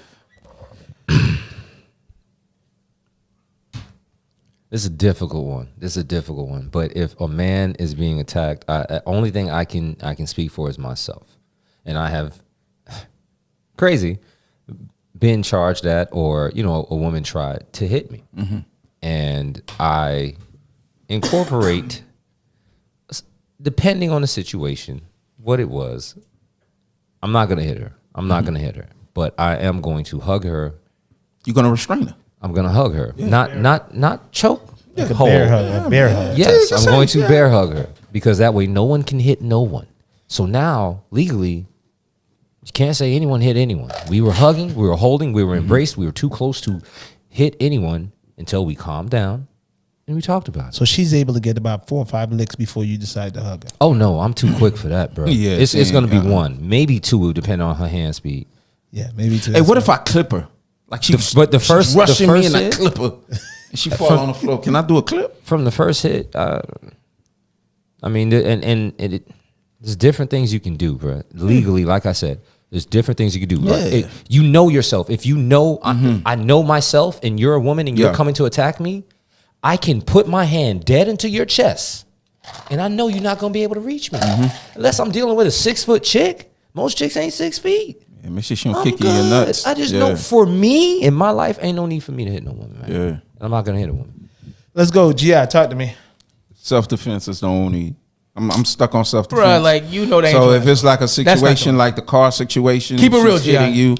Speaker 4: This is a difficult one. But if a man is being attacked, only thing I can speak for is myself, and I have crazy been charged at, or a woman tried to hit me, and I incorporate, depending on the situation, what it was. I'm not gonna hit her. I'm not gonna hit her, but I am going to hug her.
Speaker 2: You're gonna restrain her.
Speaker 4: I'm gonna hug her, not choke.
Speaker 1: Like a bear hug. A bear hug.
Speaker 4: Yes, I'm going to bear hug her because that way no one can hit no one. So now legally, you can't say anyone hit anyone. We were hugging, we were holding, we were embraced. We were too close to hit anyone until we calmed down and we talked about it.
Speaker 1: So she's able to get about 4 or 5 licks before you decide to hug her.
Speaker 4: Oh no, I'm too quick for that, bro.
Speaker 2: Yeah,
Speaker 4: it's gonna be one, maybe two, depending on her hand speed.
Speaker 1: Yeah, maybe 2.
Speaker 2: Hey, what if I clip her? Like she's
Speaker 4: she's
Speaker 2: rushing me and I
Speaker 4: hit,
Speaker 2: clip her. And she fall on the floor. Can I do a clip?
Speaker 4: from the first hit? I mean, there's different things you can do, bro. Legally, like I said, there's different things you can do.
Speaker 2: Yeah.
Speaker 4: You know yourself. If you know, I know myself, and you're a woman, and you're coming to attack me, I can put my hand dead into your chest, and I know you're not gonna be able to reach me unless I'm dealing with a 6-foot chick. Most chicks ain't 6 feet.
Speaker 2: Yeah, make sure she don't kick you in your nuts.
Speaker 4: I just know for me in my life, ain't no need for me to hit no woman, man.
Speaker 2: Yeah.
Speaker 4: I'm not gonna hit a woman.
Speaker 1: Let's go, G.I. Talk to me.
Speaker 2: Self-defense is the only. I'm stuck on self-defense.
Speaker 3: Bruh, like, you know that ain't
Speaker 2: So
Speaker 3: true.
Speaker 2: if it's like a situation,
Speaker 3: true.
Speaker 2: like the car situation,
Speaker 3: Keep it real,
Speaker 2: she's hitting
Speaker 3: G.I.
Speaker 2: you,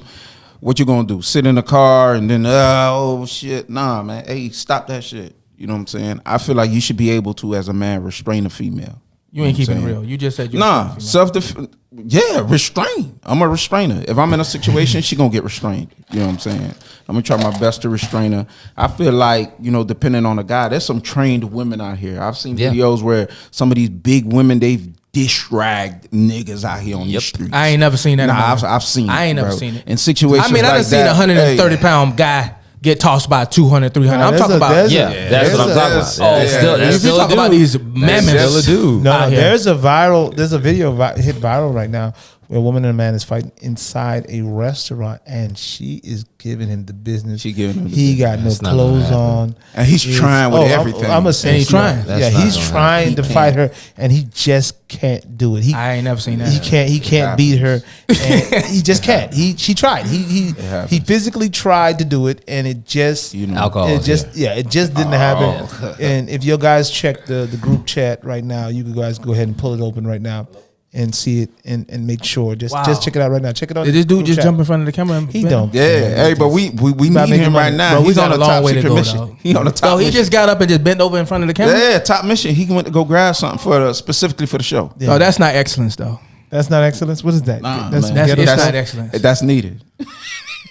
Speaker 2: what you gonna do? Sit in the car and then oh shit, nah, man. Hey, stop that shit. You know what I'm saying? I feel like you should be able to, as a man, restrain a female.
Speaker 3: You ain't
Speaker 2: know what I'm
Speaker 3: keeping it
Speaker 2: saying?
Speaker 3: real. You just said you
Speaker 2: Nah, self-defense. Yeah, restrain. I'm a restrainer. If I'm in a situation, she gonna get restrained. You know what I'm saying? I'm gonna try my best to restrain her. I feel like, you know, depending on the guy, there's some trained women out here. I've seen videos where some of these big women, they've dish-ragged niggas out here on the streets.
Speaker 3: I ain't never seen that.
Speaker 2: Nah, I've seen it.
Speaker 3: I ain't never
Speaker 2: bro.
Speaker 3: seen it.
Speaker 2: In situations
Speaker 3: I mean, I
Speaker 2: like
Speaker 3: done seen
Speaker 2: that,
Speaker 3: a 130-pound guy get tossed by 200, 300. I'm talking about.
Speaker 4: That's what I'm talking about.
Speaker 3: If you talk about these mammoths,
Speaker 4: still a dude.
Speaker 1: No, there's a video hit viral right now where a woman and a man is fighting inside a restaurant, and she is giving him the business.
Speaker 2: She giving him the
Speaker 1: he got no
Speaker 4: That's not
Speaker 1: clothes
Speaker 4: gonna
Speaker 1: on,
Speaker 2: And he's trying with everything.
Speaker 1: I'm gonna say
Speaker 3: he's trying.
Speaker 1: Yeah,
Speaker 4: That's not
Speaker 1: he's
Speaker 4: gonna
Speaker 1: trying
Speaker 4: happen.
Speaker 1: to fight her, and he just can't do it.
Speaker 3: I ain't never seen that.
Speaker 1: He can't beat her. And he just can't. She tried. He physically tried to do it, and it just
Speaker 4: Alcohol.
Speaker 1: It just it just didn't happen. And if your guys check the group chat right now, you guys go ahead and pull it open right now and see it and make sure. Just check it out right now. Check it out.
Speaker 3: Did this dude just jump in front of the camera? And
Speaker 1: He don't.
Speaker 2: Yeah, hey, but we need
Speaker 1: making
Speaker 2: him
Speaker 1: money.
Speaker 2: right now.
Speaker 3: Bro,
Speaker 2: He's
Speaker 3: we
Speaker 2: on
Speaker 3: got
Speaker 2: the
Speaker 3: a long
Speaker 2: top
Speaker 3: way to
Speaker 2: secret
Speaker 3: go,
Speaker 2: mission.
Speaker 3: dog.
Speaker 2: He on the top
Speaker 3: So he
Speaker 2: mission.
Speaker 3: just got up and just bent over in front of the camera.
Speaker 2: Yeah, top mission. He went to go grab something specifically for the show.
Speaker 3: Oh, that's not excellence, though.
Speaker 1: That's not excellence. What is that?
Speaker 2: Nah,
Speaker 1: that's
Speaker 2: man.
Speaker 3: It's
Speaker 1: ghetto
Speaker 3: not
Speaker 1: stuff?
Speaker 3: excellence.
Speaker 2: That's needed.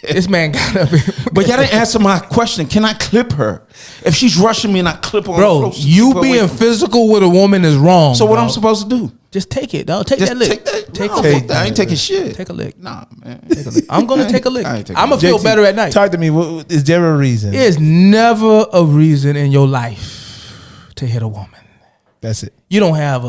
Speaker 3: This man got up.
Speaker 2: But y'all didn't answer my question. Can I clip her? If she's rushing me and I clip her on the
Speaker 3: Bro,
Speaker 2: floor,
Speaker 3: you being physical with a woman is wrong.
Speaker 2: So what
Speaker 3: dog.
Speaker 2: I'm supposed to do?
Speaker 3: Just take it, dog. Take
Speaker 2: Just
Speaker 3: that lick.
Speaker 2: take that.
Speaker 3: Take
Speaker 2: No,
Speaker 3: a lick.
Speaker 2: fuck that. I ain't taking shit.
Speaker 3: Take a lick.
Speaker 2: Nah, man.
Speaker 3: Take a lick. I'm gonna take a lick.
Speaker 2: I ain't taking
Speaker 3: I'm gonna
Speaker 2: a
Speaker 3: feel
Speaker 1: JT,
Speaker 3: better at night.
Speaker 1: Talk to me. Is there a reason?
Speaker 3: There's never a reason in your life to hit a woman.
Speaker 1: That's it.
Speaker 3: You don't have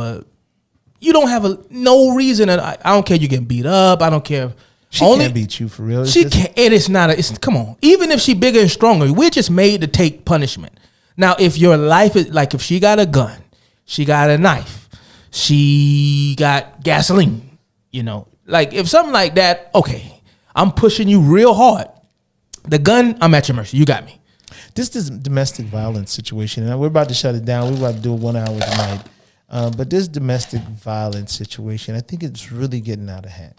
Speaker 3: no reason. And I don't care. You getting beat up. I don't care.
Speaker 1: She can't beat you for real. It's
Speaker 3: She
Speaker 1: just-
Speaker 3: can't. And it's not. It's come on. Even if she bigger and stronger, we're just made to take punishment. Now, if your life is like, if she got a gun, she got a knife, she got gasoline. You know, like if something like that. Okay, I'm pushing you real hard. The gun, I'm at your mercy. You got me.
Speaker 1: This is a domestic violence situation, and we're about to shut it down. We're about to do a 1 hour tonight. But this domestic violence situation, I think it's really getting out of hand.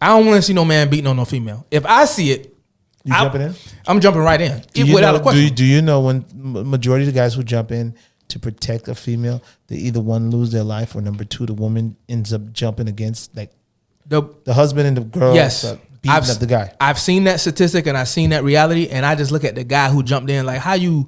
Speaker 3: I don't want to see no man beating on no female. If I see it,
Speaker 1: Jumping in?
Speaker 3: I'm jumping right in
Speaker 1: Do you
Speaker 3: without
Speaker 1: know,
Speaker 3: a question.
Speaker 1: Do you know when majority of the guys who jump in to protect a female, they either one lose their life or number two, the woman ends up jumping against like the husband and the girl.
Speaker 3: Yes,
Speaker 1: beating up the guy.
Speaker 3: I've seen that statistic and I've seen that reality, and I just look at the guy who jumped in like, how you?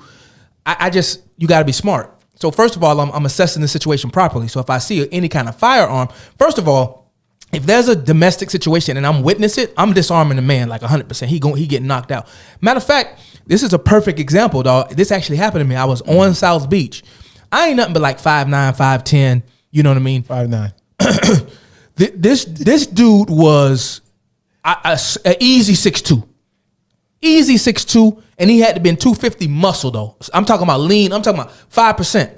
Speaker 3: I just you got to be smart. So first of all, I'm assessing the situation properly. So if I see any kind of firearm, first of all, if there's a domestic situation and I'm witness it, I'm disarming the man like 100%. He getting knocked out. Matter of fact, this is a perfect example, dog. This actually happened to me. I was on South Beach. I ain't nothing but like 5'9", 5'10". You know what I mean?
Speaker 1: 5'9".
Speaker 3: This dude was a easy 6'2". Easy 6'2", and he had to been 250 muscle though. I'm talking about lean. I'm talking about 5%.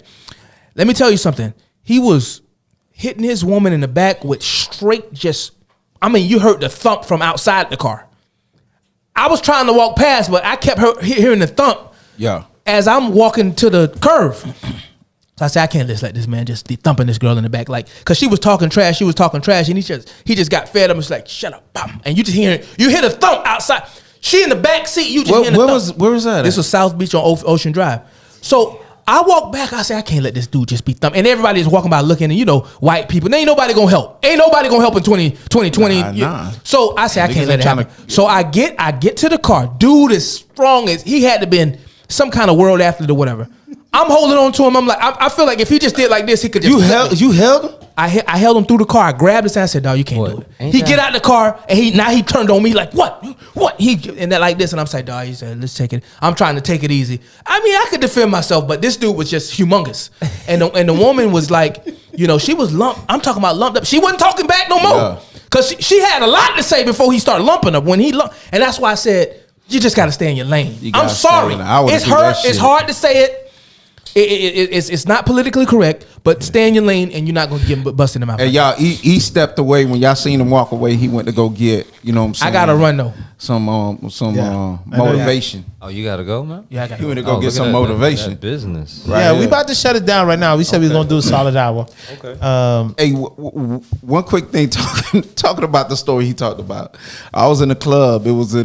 Speaker 3: Let me tell you something. He was hitting his woman in the back with straight just, I mean, you heard the thump from outside the car. I was trying to walk past, but I kept hearing the thump
Speaker 2: Yeah.
Speaker 3: as I'm walking to the curve. So I said, I can't just let this man just be thumping this girl in the back, like, cause she was talking trash, and he just got fed up. It's like, shut up, bam. And you just hear a thump outside. She in the back seat, you just hearing a thump.
Speaker 2: Where was that?
Speaker 3: This was South Beach on Ocean Drive. So I walked back. I said, I can't let this dude just be thumped. And everybody is walking by looking, and you know, white people. Ain't nobody gonna help. Ain't nobody gonna help in 2020.
Speaker 2: Nah.
Speaker 3: So I said, I can't let it happen. So I get to the car. Dude is strong as he had to been some kind of world athlete or whatever. I'm holding on to him. I'm like, I feel like if he just did like this, he could just.
Speaker 2: You held him?
Speaker 3: I held him through the car. I grabbed his hand. I said, "Dog, you can't do it." He get out the car and he turned on me like, "What? He and that like this." And I'm like, "Dog," he said, "Let's take it." I'm trying to take it easy. I mean, I could defend myself, but this dude was just humongous. And the woman was like, you know, she was lumped. I'm talking about lumped up. She wasn't talking back no more because she had a lot to say before he started lumping her. When he lumped, and that's why I said, you just got to stay in your lane. I'm sorry. It's hard to say it. It's not politically correct, but stay in your lane and you're not going to get busted in the mouth.
Speaker 2: Hey, y'all, he stepped away. When y'all seen him walk away, he went to go get, you know what I'm saying?
Speaker 3: I got to run, though.
Speaker 2: Some motivation.
Speaker 4: Oh, you got to go, man?
Speaker 3: Yeah, I got to
Speaker 2: He went to go get some motivation.
Speaker 4: That business.
Speaker 2: Right
Speaker 1: Yeah,
Speaker 2: here.
Speaker 1: we about to shut it down right now. We said we was going to do a solid hour.
Speaker 4: Okay.
Speaker 2: Hey, one quick thing talking about the story he talked about. I was in a club. It was a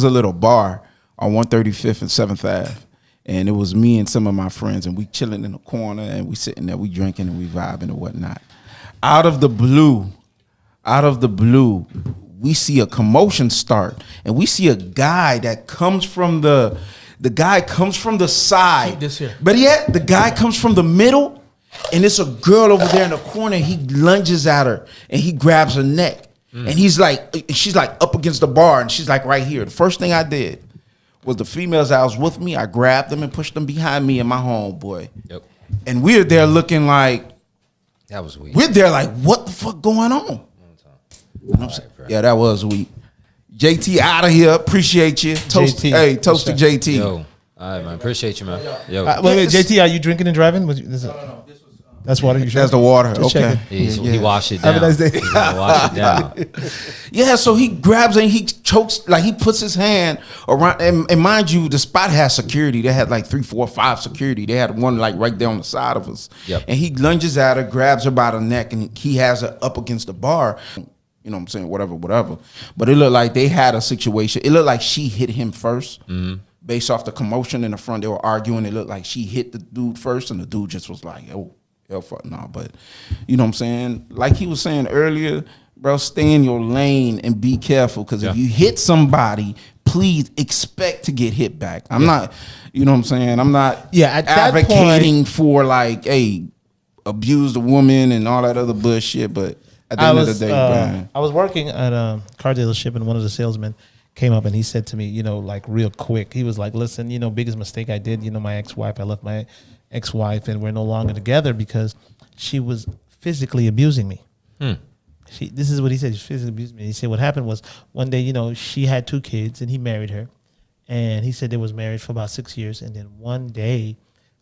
Speaker 2: little bar on 135th and 7th Ave. And it was me and some of my friends, and we chilling in the corner, and we sitting there, we drinking and we vibing and whatnot. Out of the blue, we see a commotion start, and we see a guy that comes from the guy comes from the side.
Speaker 3: Keep this here.
Speaker 2: But yeah, the guy comes from the middle, and it's a girl over there in the corner. He lunges at her, and he grabs her neck, and she's like up against the bar, and she's like right here. The first thing I did was the females that was with me, I grabbed them and pushed them behind me and my homeboy.
Speaker 4: Yep.
Speaker 2: And we're there looking like,
Speaker 4: That was weak.
Speaker 2: we're there like, what the fuck going on? You know what I'm saying? Yeah, that was weak. JT out of here. Appreciate you. Toast,
Speaker 1: JT.
Speaker 2: hey, toast to JT.
Speaker 4: Yo. All right, man. Appreciate you, man. Yo.
Speaker 1: Wait, JT, are you drinking and driving? That's water. You sure?
Speaker 2: That's the water.
Speaker 1: Just
Speaker 2: Okay.
Speaker 1: checking.
Speaker 4: He washed it down.
Speaker 1: Have a nice day.
Speaker 4: He's gonna wash it down.
Speaker 2: Yeah, so he grabs and he chokes, like he puts his hand around, and mind you, the spot has security. They had like 3, 4, 5 security. They had one like right there on the side of us.
Speaker 4: Yep.
Speaker 2: And he lunges at her, grabs her by the neck, and he has her up against the bar. You know what I'm saying? Whatever. But it looked like they had a situation. It looked like she hit him first. Based off the commotion in the front, they were arguing. It looked like she hit the dude first, and the dude just was like, oh. Hell fuck no, but you know what I'm saying? Like he was saying earlier, bro, stay in your lane and be careful, because if you hit somebody, please expect to get hit back. I'm not, you know what I'm saying? I'm not
Speaker 1: at that
Speaker 2: advocating for like, hey, abuse the woman and all that other bullshit, but at the end of the day, man.
Speaker 1: I was working at a car dealership, and one of the salesmen came up and he said to me, you know, like real quick, he was like, listen, you know, biggest mistake I did, you know, my ex-wife, I left my ex-wife and we're no longer together because she was physically abusing me. This is what he said, she physically abused me. He said what happened was one day, you know, she had 2 kids and he married her, and he said they was married for about 6 years, and then one day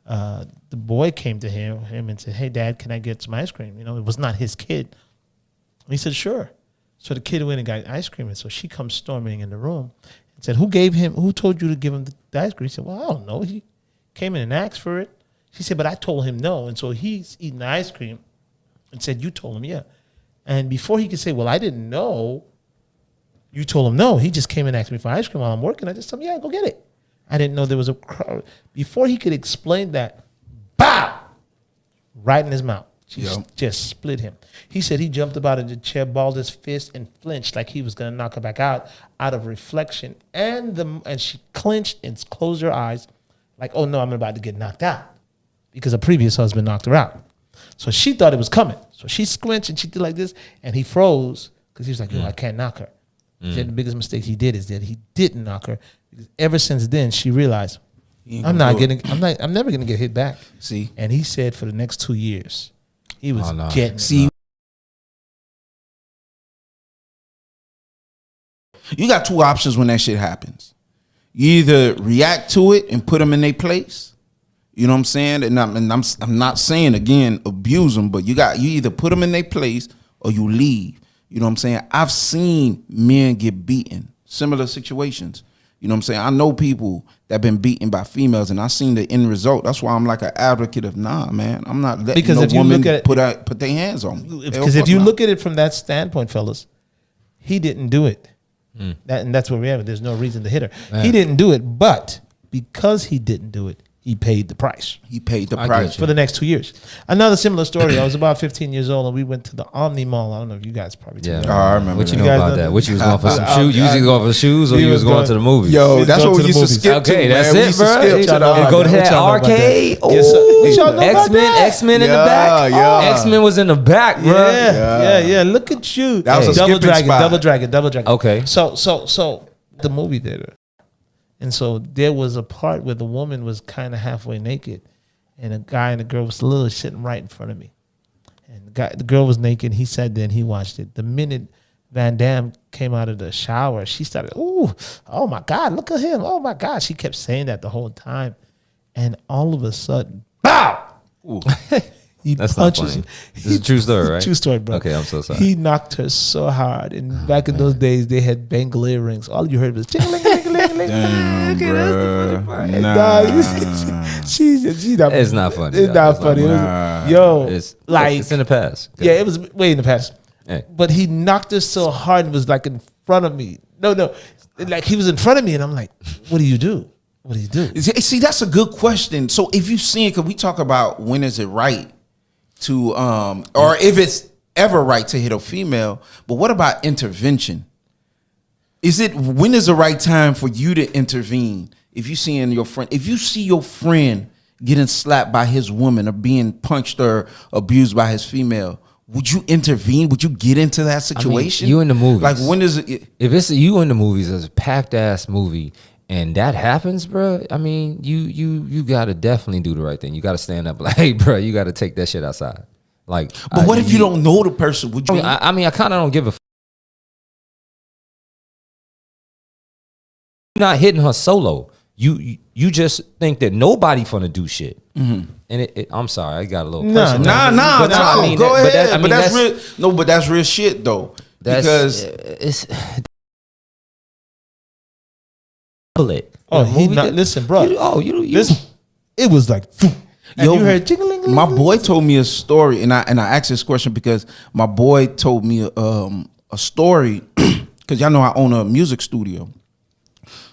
Speaker 1: the boy came to him and said, hey Dad, can I get some ice cream? You know, it was not his kid. And he said, sure. So the kid went and got ice cream, and so she comes storming in the room and said, who told you to give him the ice cream? He said, well, I don't know. He came in and asked for it. She said, but I told him no. And so he's eating the ice cream and said, you told him yeah. And before he could say, well, I didn't know, you told him no. He just came and asked me for ice cream while I'm working. I just told him, yeah, go get it. I didn't know there was a crowd. Before he could explain that, bow, right in his mouth. She just split him. He said he jumped up out of the chair, balled his fist, and flinched like he was going to knock her back out of reflection. And she clenched and closed her eyes like, oh, no, I'm about to get knocked out, because a previous husband knocked her out. So she thought it was coming. So she squinched and she did like this, and he froze because he was like, yo, I can't knock her. He said the biggest mistake he did is that he didn't knock her, because ever since then she realized, I'm never going to get hit back.
Speaker 2: See?
Speaker 3: And he said for the next 2 years, he was getting
Speaker 2: See, you got 2 options when that shit happens. You either react to it and put them in their place. You know what I'm saying? And I'm not saying, again, abuse them, but you either put them in their place or you leave. You know what I'm saying? I've seen men get beaten, similar situations. You know what I'm saying? I know people that been beaten by females, and I seen the end result. That's why I'm like an advocate of man. I'm not letting
Speaker 1: Because
Speaker 2: no
Speaker 1: if you
Speaker 2: woman
Speaker 1: look at
Speaker 2: put their hands on me.
Speaker 1: Because if you look at it from that standpoint, fellas, he didn't do it. And that's where we have it. There's no reason to hit her.
Speaker 4: Man.
Speaker 1: He didn't do it, but because he didn't do it, he paid the price.
Speaker 2: He paid the
Speaker 4: I
Speaker 2: price
Speaker 4: get
Speaker 1: For the next 2 years. Another similar story. I was about 15 years old and we went to the Omni Mall. I don't know if you guys probably
Speaker 4: Yeah,
Speaker 1: do.
Speaker 2: I remember
Speaker 4: What you
Speaker 2: that.
Speaker 4: know
Speaker 1: You guys
Speaker 4: about
Speaker 1: know
Speaker 4: that?
Speaker 1: that?
Speaker 4: What you was going for some shoes? You usually going for shoes, or
Speaker 1: we
Speaker 4: you was
Speaker 1: was
Speaker 4: going
Speaker 1: going-
Speaker 4: to the movies?
Speaker 2: Yo,
Speaker 1: Let's
Speaker 2: that's
Speaker 1: go
Speaker 2: what
Speaker 1: to
Speaker 2: we
Speaker 1: the
Speaker 2: used to
Speaker 1: movies.
Speaker 2: skip
Speaker 4: Okay,
Speaker 2: to,
Speaker 4: that's
Speaker 2: man. We
Speaker 4: it,
Speaker 2: used to
Speaker 4: bro.
Speaker 2: skip to the
Speaker 1: Y'all
Speaker 4: Go to
Speaker 1: know
Speaker 4: that
Speaker 1: about that.
Speaker 4: arcade.
Speaker 1: Yes, sir. What y'all know about
Speaker 4: X-Men,
Speaker 1: that?
Speaker 4: X-Men in the
Speaker 2: Yeah,
Speaker 4: back.
Speaker 2: yeah.
Speaker 4: X-Men was in the back, bro.
Speaker 1: Yeah. Look at you.
Speaker 2: That was a
Speaker 1: Double
Speaker 2: skipping
Speaker 1: Dragon,
Speaker 2: spot.
Speaker 1: Double Dragon.
Speaker 4: Okay.
Speaker 1: So the movie theater. And so there was a part where the woman was kind of halfway naked and a guy and a girl was literally sitting right in front of me. And the girl was naked. He sat there and he watched it. The minute Van Damme came out of the shower, she started, oh my God, look at him. Oh my God. She kept saying that the whole time. And all of a sudden, bow! He
Speaker 4: That's not
Speaker 1: punches
Speaker 4: funny.
Speaker 1: her.
Speaker 4: This is a true story, right?
Speaker 1: True story, bro.
Speaker 4: Okay, I'm so sorry.
Speaker 1: He knocked her so hard. And back in those days, they had bangle earrings. All you heard was ching-a-ling-a-ling-a-ling.
Speaker 2: Damn,
Speaker 1: Okay, that's the funny
Speaker 2: bruh.
Speaker 1: part.
Speaker 2: Nah.
Speaker 1: She's not.
Speaker 4: It's not funny.
Speaker 1: It's not
Speaker 4: It's not
Speaker 1: funny. It was-
Speaker 2: Nah.
Speaker 1: Yo,
Speaker 4: It's
Speaker 1: like
Speaker 4: it's in the past.
Speaker 1: yeah, it was way in the past.
Speaker 4: Hey.
Speaker 1: But he knocked her so hard and was like in front of me. No, like he was in front of me, and I'm like, "What do you do? What do you do?"
Speaker 2: See, that's a good question. So if you've seen, because we talk about when is it right to, or if it's ever right to hit a female, but what about intervention? When is the right time for you to intervene? If you see your friend getting slapped by his woman or being punched or abused by his female, would you intervene? Would you get into that situation?
Speaker 4: you in the movies.
Speaker 2: Like when is it?
Speaker 4: If it's you in the movies, it's a packed ass movie, and that happens, bro. I mean, you gotta definitely do the right thing. You gotta stand up, like, hey, bro, you gotta take that shit outside. Like,
Speaker 2: But what if you don't know the person? Would you?
Speaker 4: I mean, I kind of don't give a. You're not hitting her solo. You just think that nobody finna do shit. And I'm sorry, I got a little personal.
Speaker 2: Nah,
Speaker 4: But I mean,
Speaker 2: go
Speaker 4: that-
Speaker 2: ahead.
Speaker 4: I mean,
Speaker 2: But that's real. No, but that's real shit though. Because
Speaker 4: it's public.
Speaker 1: Oh,
Speaker 4: The
Speaker 1: he
Speaker 4: movie
Speaker 1: not
Speaker 4: that-
Speaker 1: listen, bro.
Speaker 4: You
Speaker 1: Listen, it was like, and
Speaker 2: Yo,
Speaker 1: you heard jingling.
Speaker 2: my boy told me a story, and I asked this question because my boy told me a story because y'all know I own a music studio.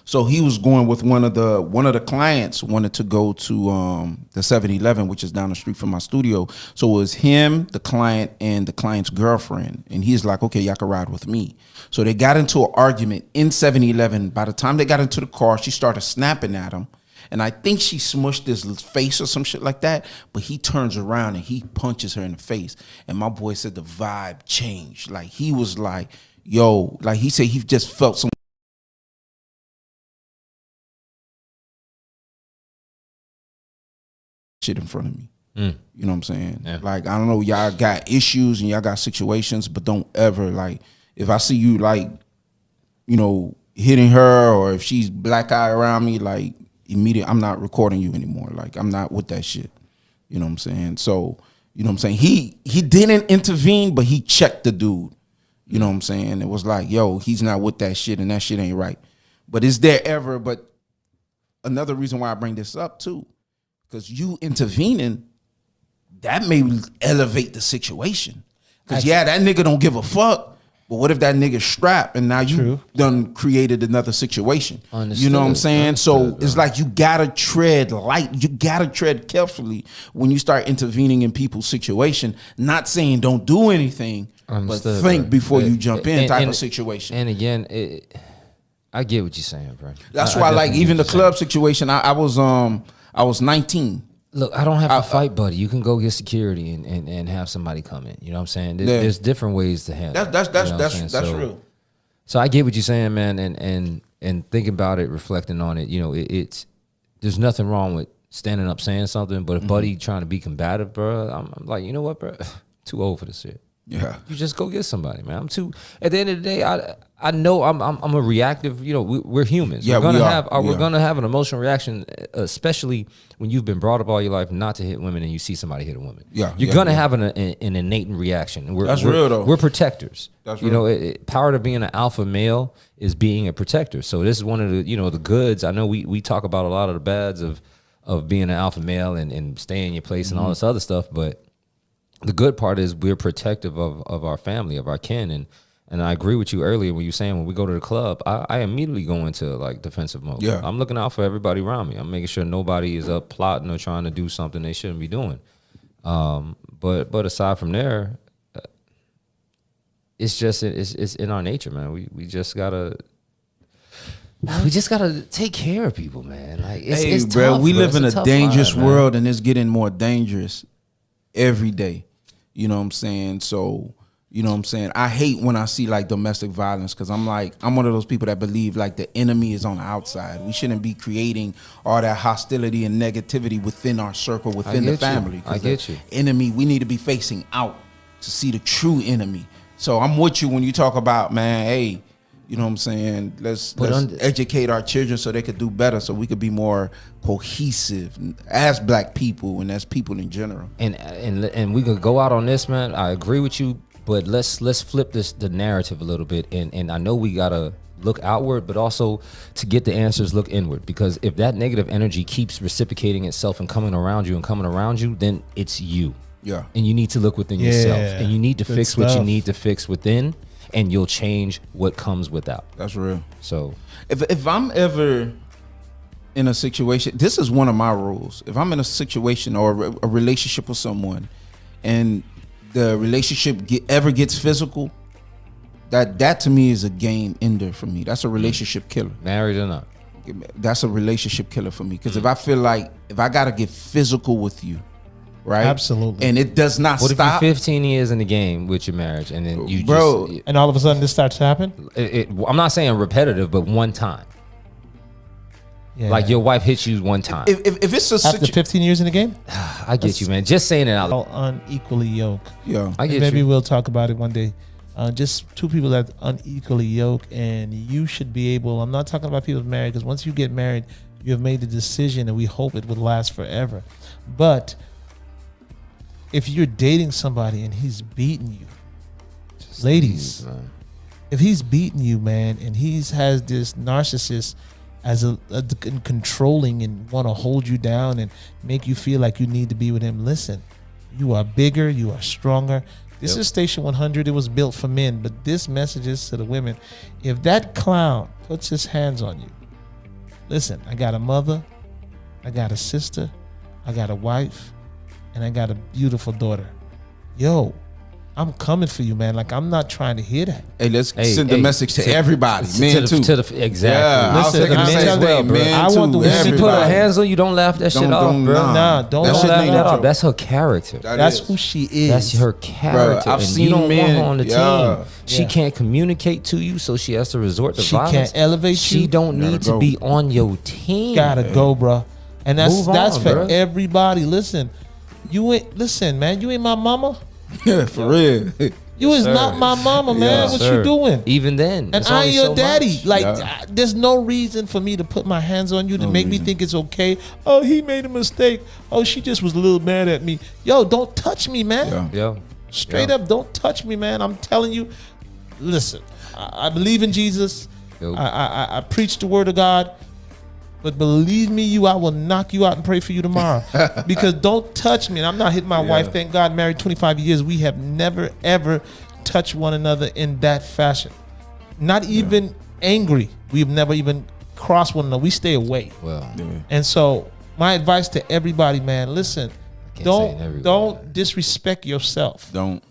Speaker 2: So he was going with one of the clients wanted to go to the 7-Eleven, which is down the street from my studio. So it was him, the client, and the client's girlfriend. And he's like, okay, y'all can ride with me. So they got into an argument in 7-Eleven. By the time they got into the car, she started snapping at him. And I think she smushed his face or some shit like that. But he turns around and he punches her in the face. And my boy said the vibe changed. Like he was like, yo, like he said he just felt some shit in front of me. You know what I'm saying?
Speaker 4: Yeah.
Speaker 2: Like, I don't know, y'all got issues and y'all got situations, but don't ever, like, if I see you, like, you know, hitting her or if she's black eye around me, like, immediately, I'm not recording you anymore. Like, I'm not with that shit. You know what I'm saying? So, you know what I'm saying? He didn't intervene, but he checked the dude. You know what I'm saying? It was like, yo, he's not with that shit and that shit ain't right. But is there ever, but another reason why I bring this up too, because you intervening, that may elevate the situation. Because yeah, that nigga don't give a fuck. But what if that nigga strapped and now you done created another situation?
Speaker 4: Understood.
Speaker 2: You know what I'm saying? So it's like you gotta tread light. You gotta tread carefully when you start intervening in people's situation. Not saying don't do anything,
Speaker 4: Understood,
Speaker 2: but think
Speaker 4: bro.
Speaker 2: before you jump in type
Speaker 4: and-
Speaker 2: of situation.
Speaker 4: And again, I get what you're saying, bro.
Speaker 2: That's
Speaker 4: I
Speaker 2: why, like,
Speaker 4: definitely
Speaker 2: even the
Speaker 4: get what you're
Speaker 2: club situation, I was 19.
Speaker 4: saying. Look, I don't have to fight, buddy. You can go get security and have somebody come in. You know what I'm saying? There's different ways to handle.
Speaker 2: That's
Speaker 4: it, you know what I'm saying?
Speaker 2: that's
Speaker 4: So-
Speaker 2: real.
Speaker 4: So I get what you're saying, man, and thinking about it, reflecting on it. You know, it's there's nothing wrong with standing up saying something, but if buddy trying to be combative, bro, I'm like, you know what, bro, too old for this shit.
Speaker 2: Yeah.
Speaker 4: You just go get somebody, man. At the end of the day, I know I'm a reactive. You know, we're humans.
Speaker 2: Yeah,
Speaker 4: we're gonna
Speaker 2: we
Speaker 4: we're
Speaker 2: are.
Speaker 4: gonna have an emotional reaction, especially when you've been brought up all your life not to hit women and you see somebody hit a woman.
Speaker 2: Yeah,
Speaker 4: you're
Speaker 2: yeah,
Speaker 4: gonna
Speaker 2: yeah.
Speaker 4: have an innate reaction. And
Speaker 2: That's
Speaker 4: we're,
Speaker 2: real, though.
Speaker 4: We're protectors.
Speaker 2: That's
Speaker 4: you
Speaker 2: real.
Speaker 4: know, part of being an alpha male is being a protector. So this is one of the the goods. I know we talk about a lot of the bads of being an alpha male and staying in your place and all this other stuff, but the good part is we're protective of our family, of our kin, and I agree with you earlier when you were saying when we go to the club, I immediately go into like defensive mode.
Speaker 2: Yeah.
Speaker 4: I'm looking out for everybody around me. I'm making sure nobody is up plotting or trying to do something they shouldn't be doing. But aside from there, it's in our nature, man. We just gotta take care of people, man. Like it's
Speaker 2: bro,
Speaker 4: tough,
Speaker 2: we
Speaker 4: bro.
Speaker 2: live
Speaker 4: It's
Speaker 2: in a
Speaker 4: tough
Speaker 2: dangerous
Speaker 4: life, man.
Speaker 2: world, and it's getting more dangerous every day. You know what I'm saying? So, you know what I'm saying? I hate when I see like domestic violence, because I'm one of those people that believe like the enemy is on the outside. We shouldn't be creating all that hostility and negativity within our circle, within the
Speaker 4: get you.
Speaker 2: family. 'Cause
Speaker 4: I get
Speaker 2: the
Speaker 4: you.
Speaker 2: enemy, we need to be facing out to see the true enemy. So I'm with you when you talk about, man, hey, you know what I'm saying? Let's educate our children so they could do better, so we could be more cohesive as black people and as people in general.
Speaker 4: And we could go out on this, man. I agree with you, but let's flip the narrative a little bit. And I know we gotta look outward, but also to get the answers, look inward. Because if that negative energy keeps reciprocating itself and coming around you, then it's you.
Speaker 2: Yeah.
Speaker 4: And you need to look within yourself, and you need to
Speaker 1: Good
Speaker 4: fix what you
Speaker 1: stuff.
Speaker 4: need to fix within, and you'll change what comes without.
Speaker 2: That's real.
Speaker 4: So
Speaker 2: If I'm ever in a situation, this is one of my rules. If I'm in a situation or a relationship with someone, and the relationship ever gets physical, that to me is a game ender for me. That's a relationship killer.
Speaker 4: married or not.
Speaker 2: That's a relationship killer for me. Because if I feel like if I gotta get physical with you, right?
Speaker 1: Absolutely.
Speaker 2: And it does not
Speaker 4: What
Speaker 2: stop.
Speaker 4: if you're 15 years in the game with your marriage and then you
Speaker 2: Bro.
Speaker 4: just
Speaker 1: And all of a sudden this starts to happen?
Speaker 4: I'm not saying repetitive, but one time.
Speaker 1: Yeah.
Speaker 4: Like your wife hits you one time.
Speaker 2: if it's a
Speaker 1: After
Speaker 2: situation,
Speaker 1: 15 years in the game?
Speaker 4: I get you, man. Just saying it out.
Speaker 1: All unequally yoked.
Speaker 2: yeah,
Speaker 4: I get
Speaker 1: Maybe
Speaker 4: you.
Speaker 1: we'll talk about it one day. Just two people that unequally yoked, and you should be able. I'm not talking about people married, because once you get married, you have made the decision, and we hope it would last forever. But if you're dating somebody and he's beating you, ladies,
Speaker 4: man.
Speaker 1: if he's beating you, man, and has this narcissist as a controlling and want to hold you down and make you feel like you need to be with him, listen, you are bigger, you are stronger. This is Station 100. It was built for men, but this message is to the women. If that clown puts his hands on you, listen, I got a mother, I got a sister, I got a wife, and I got a beautiful daughter. Yo, I'm coming for you, man. Like, I'm not trying to hear that.
Speaker 2: hey, let's send the message to everybody, men too.
Speaker 4: Exactly.
Speaker 2: Yeah, I'll
Speaker 1: Listen,
Speaker 2: take it the
Speaker 1: I'm
Speaker 2: same
Speaker 1: telling
Speaker 2: way,
Speaker 1: you, bro,
Speaker 2: men
Speaker 1: I want
Speaker 2: too.
Speaker 1: the women
Speaker 4: If she
Speaker 1: Everybody.
Speaker 4: put her hands on you, don't laugh that shit off, bro.
Speaker 1: Nah, don't
Speaker 2: That
Speaker 4: Don't
Speaker 2: shit
Speaker 4: laugh
Speaker 2: ain't
Speaker 4: that
Speaker 2: no
Speaker 4: off.
Speaker 2: joke.
Speaker 4: That's her character.
Speaker 1: That's who she is.
Speaker 4: That's her character.
Speaker 2: I've
Speaker 4: and
Speaker 2: seen
Speaker 4: you don't
Speaker 2: men-
Speaker 4: want her on the
Speaker 2: yeah.
Speaker 4: team. She
Speaker 1: Yeah.
Speaker 4: can't communicate to you, so she has to resort to
Speaker 1: She
Speaker 4: violence.
Speaker 1: can't elevate
Speaker 4: She
Speaker 1: you.
Speaker 4: don't
Speaker 2: Gotta
Speaker 4: need to
Speaker 2: go.
Speaker 4: be on your team.
Speaker 1: Gotta go, bro. And that's
Speaker 4: Move
Speaker 1: that's
Speaker 4: on,
Speaker 1: for
Speaker 4: bro.
Speaker 1: everybody. Listen, you ain't man. You ain't my mama.
Speaker 2: Yeah, for real.
Speaker 1: You is
Speaker 4: sir.
Speaker 1: not my mama, man.
Speaker 2: Yes,
Speaker 1: what
Speaker 4: Sir.
Speaker 1: you doing?
Speaker 4: Even then,
Speaker 1: And
Speaker 4: it's
Speaker 1: I
Speaker 4: only
Speaker 1: ain't your
Speaker 4: so
Speaker 1: daddy.
Speaker 4: much.
Speaker 1: Like,
Speaker 2: Yeah.
Speaker 1: there's no reason for me to put my hands on you to
Speaker 2: No
Speaker 1: make me
Speaker 2: reason.
Speaker 1: think it's okay. Oh, he made a mistake. Oh, she just was a little mad at me. Yo, don't touch me, man.
Speaker 2: Yeah.
Speaker 4: Yo,
Speaker 1: Straight
Speaker 4: Yeah.
Speaker 1: up, don't touch me, man. I'm telling you. Listen, I believe in Jesus.
Speaker 4: Yo.
Speaker 1: I preach the word of God. But believe me, I will knock you out and pray for you tomorrow. Because don't touch me. And I'm not hitting my wife. Thank God, married 25 years. We have never, ever touched one another in that fashion. Not even angry. We've never even crossed one another. We stay away.
Speaker 4: well,
Speaker 1: And so my advice to everybody, man, listen,
Speaker 4: can't say it everywhere,
Speaker 1: don't disrespect yourself.
Speaker 2: Don't.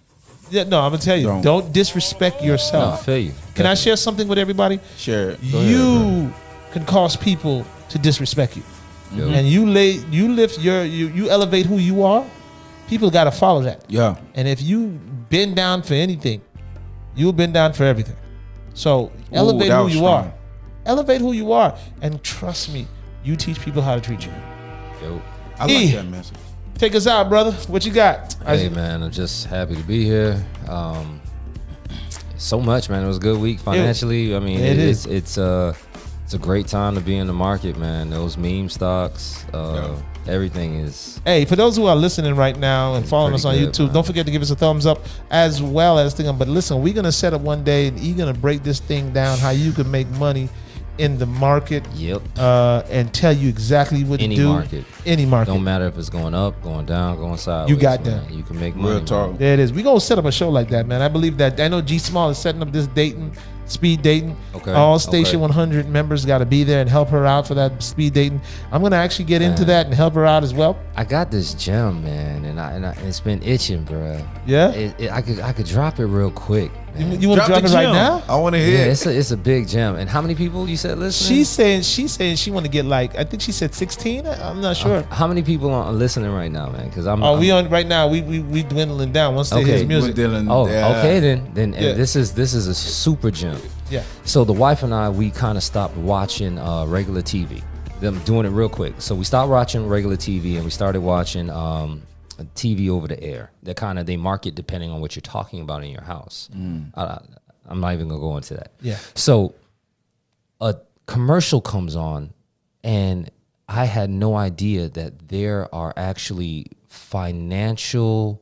Speaker 1: Yeah, no, I'm gonna tell you,
Speaker 2: Don't.
Speaker 1: don't disrespect
Speaker 4: no, I
Speaker 1: yourself.
Speaker 4: feel you.
Speaker 1: Can I share something with everybody?
Speaker 2: Share it.
Speaker 1: You can cause people to disrespect you.
Speaker 4: Yo.
Speaker 1: And you elevate who you are, people gotta follow that.
Speaker 2: Yeah.
Speaker 1: And if you bend down for anything, you'll bend down for everything. So elevate
Speaker 2: that
Speaker 1: who
Speaker 2: was
Speaker 1: you
Speaker 2: strong.
Speaker 1: are. Elevate who you are. And trust me, you teach people how to treat you.
Speaker 4: Yo.
Speaker 2: I like
Speaker 1: E.
Speaker 2: that message.
Speaker 1: Take us out, brother. What you got?
Speaker 4: Hey man, I'm just happy to be here. So much, man. It was a good week financially. I mean, it's a great time to be in the market, man. Those meme stocks, everything is.
Speaker 1: Hey, for those who are listening right now and following us on
Speaker 4: good,
Speaker 1: YouTube,
Speaker 4: man.
Speaker 1: don't forget to give us a thumbs up as well as thing. But listen, we're gonna set up one day and you're gonna break this thing down how you can make money in the market.
Speaker 4: Yep.
Speaker 1: And tell you exactly what to do. Any market.
Speaker 4: Don't matter if it's going up, going down, going sideways.
Speaker 1: You got
Speaker 4: man.
Speaker 1: that.
Speaker 4: You can make money.
Speaker 2: Real talk.
Speaker 1: There it is. We're gonna set up a show like that, man. I believe that. I know G Small is setting up this dating, speed dating.
Speaker 4: Okay.
Speaker 1: All Station 100 members got to be there and help her out for that speed dating. I'm gonna actually get into that and help her out as well.
Speaker 4: I got this gem, man, and it's been itching, bro.
Speaker 1: Yeah?
Speaker 4: I could drop it real quick. Man.
Speaker 1: You want to drop it right now?
Speaker 2: I want to hear.
Speaker 4: Yeah, it's a big gem. And how many people you said listening?
Speaker 1: She's saying she want to get like, I think she said 16. I'm not sure.
Speaker 4: How many people are listening right now, man? Because
Speaker 1: we on right now. We dwindling down once they hear his music.
Speaker 4: Okay, then
Speaker 1: Yeah.
Speaker 4: this is a super gem.
Speaker 1: Yeah.
Speaker 4: So the wife and I, we kind of stopped watching regular TV. Them doing it real quick. So we stopped watching regular TV and we started watching TV over the air. They market depending on what you're talking about in your house. I'm not even gonna go into that.
Speaker 1: Yeah.
Speaker 4: So a commercial comes on, and I had no idea that there are actually financial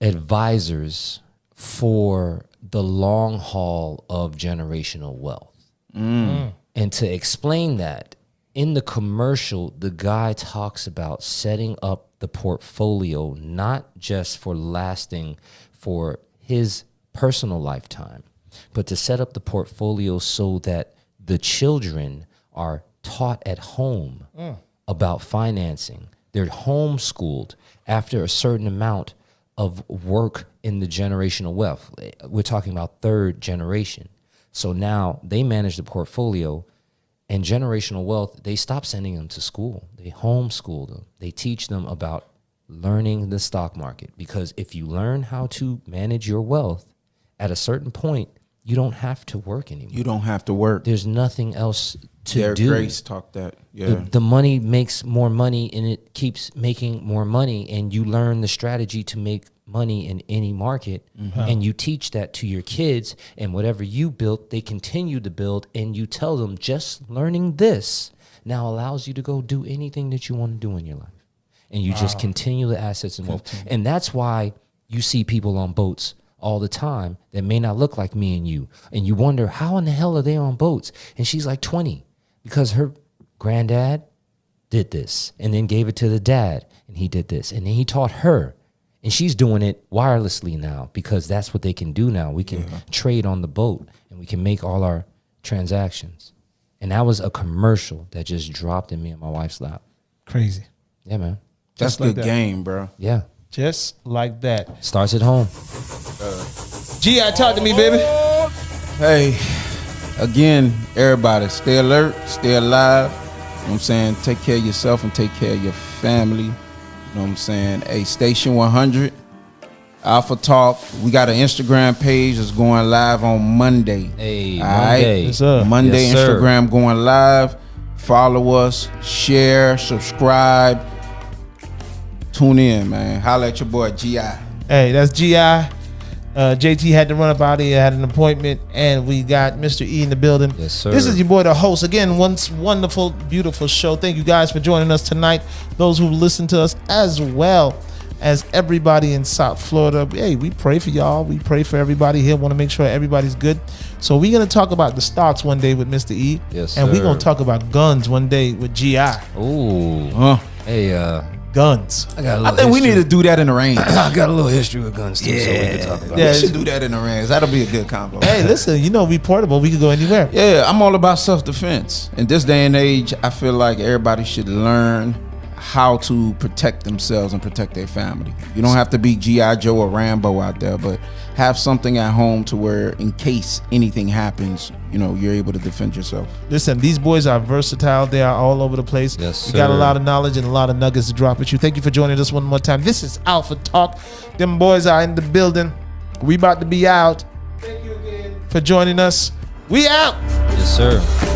Speaker 4: advisors for the long haul of generational wealth. And to explain that, in the commercial, the guy talks about setting up the portfolio not just for lasting for his personal lifetime, but to set up the portfolio so that the children are taught at home about financing. They're homeschooled after a certain amount of work in the generational wealth. We're talking about third generation. So now they manage the portfolio. And generational wealth, they stop sending them to school. They homeschool them. They teach them about learning the stock market. Because if you learn how to manage your wealth, at a certain point, you don't have to work anymore.
Speaker 2: You don't have to work.
Speaker 4: There's nothing else to
Speaker 2: Derek
Speaker 4: do.
Speaker 2: Grace talked that. Yeah.
Speaker 4: The money makes more money, and it keeps making more money. And you learn the strategy to make money in any market, and you teach that to your kids, and whatever you built, they continue to build, and you tell them just learning this now allows you to go do anything that you want to do in your life. And you just continue the assets and wealth. And that's why you see people on boats all the time that may not look like me and you wonder, how in the hell are they on boats? And she's like 20 because her granddad did this and then gave it to the dad, and he did this, and then he taught her. And she's doing it wirelessly now because that's what they can do now. We can trade on the boat, and we can make all our transactions. And that was a commercial that just dropped in me and my wife's lap.
Speaker 1: Crazy.
Speaker 4: Yeah, man.
Speaker 2: That's
Speaker 1: Just like
Speaker 2: good
Speaker 1: that.
Speaker 2: game, bro.
Speaker 4: Yeah.
Speaker 1: Just like that.
Speaker 4: Starts at home.
Speaker 1: G.I., talk to me, baby.
Speaker 2: Hey, again, everybody, stay alert, stay alive. You know what I'm saying? Take care of yourself and take care of your family. You know what I'm saying? Hey, Station 100, Alpha Talk. We got an Instagram page that's going live on Monday.
Speaker 4: Hey,
Speaker 2: All
Speaker 4: Monday.
Speaker 1: Yes, sir.
Speaker 2: Monday,
Speaker 4: Yes, sir.
Speaker 2: Instagram going live. Follow us, share, subscribe. Tune in, man. Holla at your boy, G.I.
Speaker 1: Hey, that's G.I. JT had to run up out of here, had an appointment, and we got Mr. E in the building.
Speaker 4: Yes, sir.
Speaker 1: This is your boy, the host. Again, once wonderful, beautiful show. Thank you guys for joining us tonight. Those who listen to us, as well as everybody in South Florida. Hey, we pray for y'all. We pray for everybody here. Want to make sure everybody's good. So we're going to talk about the stocks one day with Mr. E.
Speaker 4: Yes,
Speaker 1: and we're
Speaker 4: sir.
Speaker 1: going to talk about guns one day with G.I.
Speaker 4: Ooh. Hey,
Speaker 1: Guns.
Speaker 2: I think we need to do that in the rain.
Speaker 4: I got a little history with guns too, so we can talk about
Speaker 1: Yeah.
Speaker 2: We should do that in the rain. That'll be a good combo.
Speaker 1: Hey, listen, we portable. We can go anywhere.
Speaker 2: Yeah, I'm all about self-defense. In this day and age, I feel like everybody should learn how to protect themselves and protect their family. You don't have to be G.I. Joe or Rambo out there, but have something at home to where in case anything happens, you're able to defend yourself.
Speaker 1: Listen, these boys are versatile. They are all over the place.
Speaker 4: Yes,
Speaker 1: We got a
Speaker 4: sir.
Speaker 1: lot of knowledge and a lot of nuggets to drop at you. Thank you for joining us one more time. This is Alpha Talk. Them boys are in the building. We about to be out. Thank you again for joining us. We out.
Speaker 4: Yes, sir.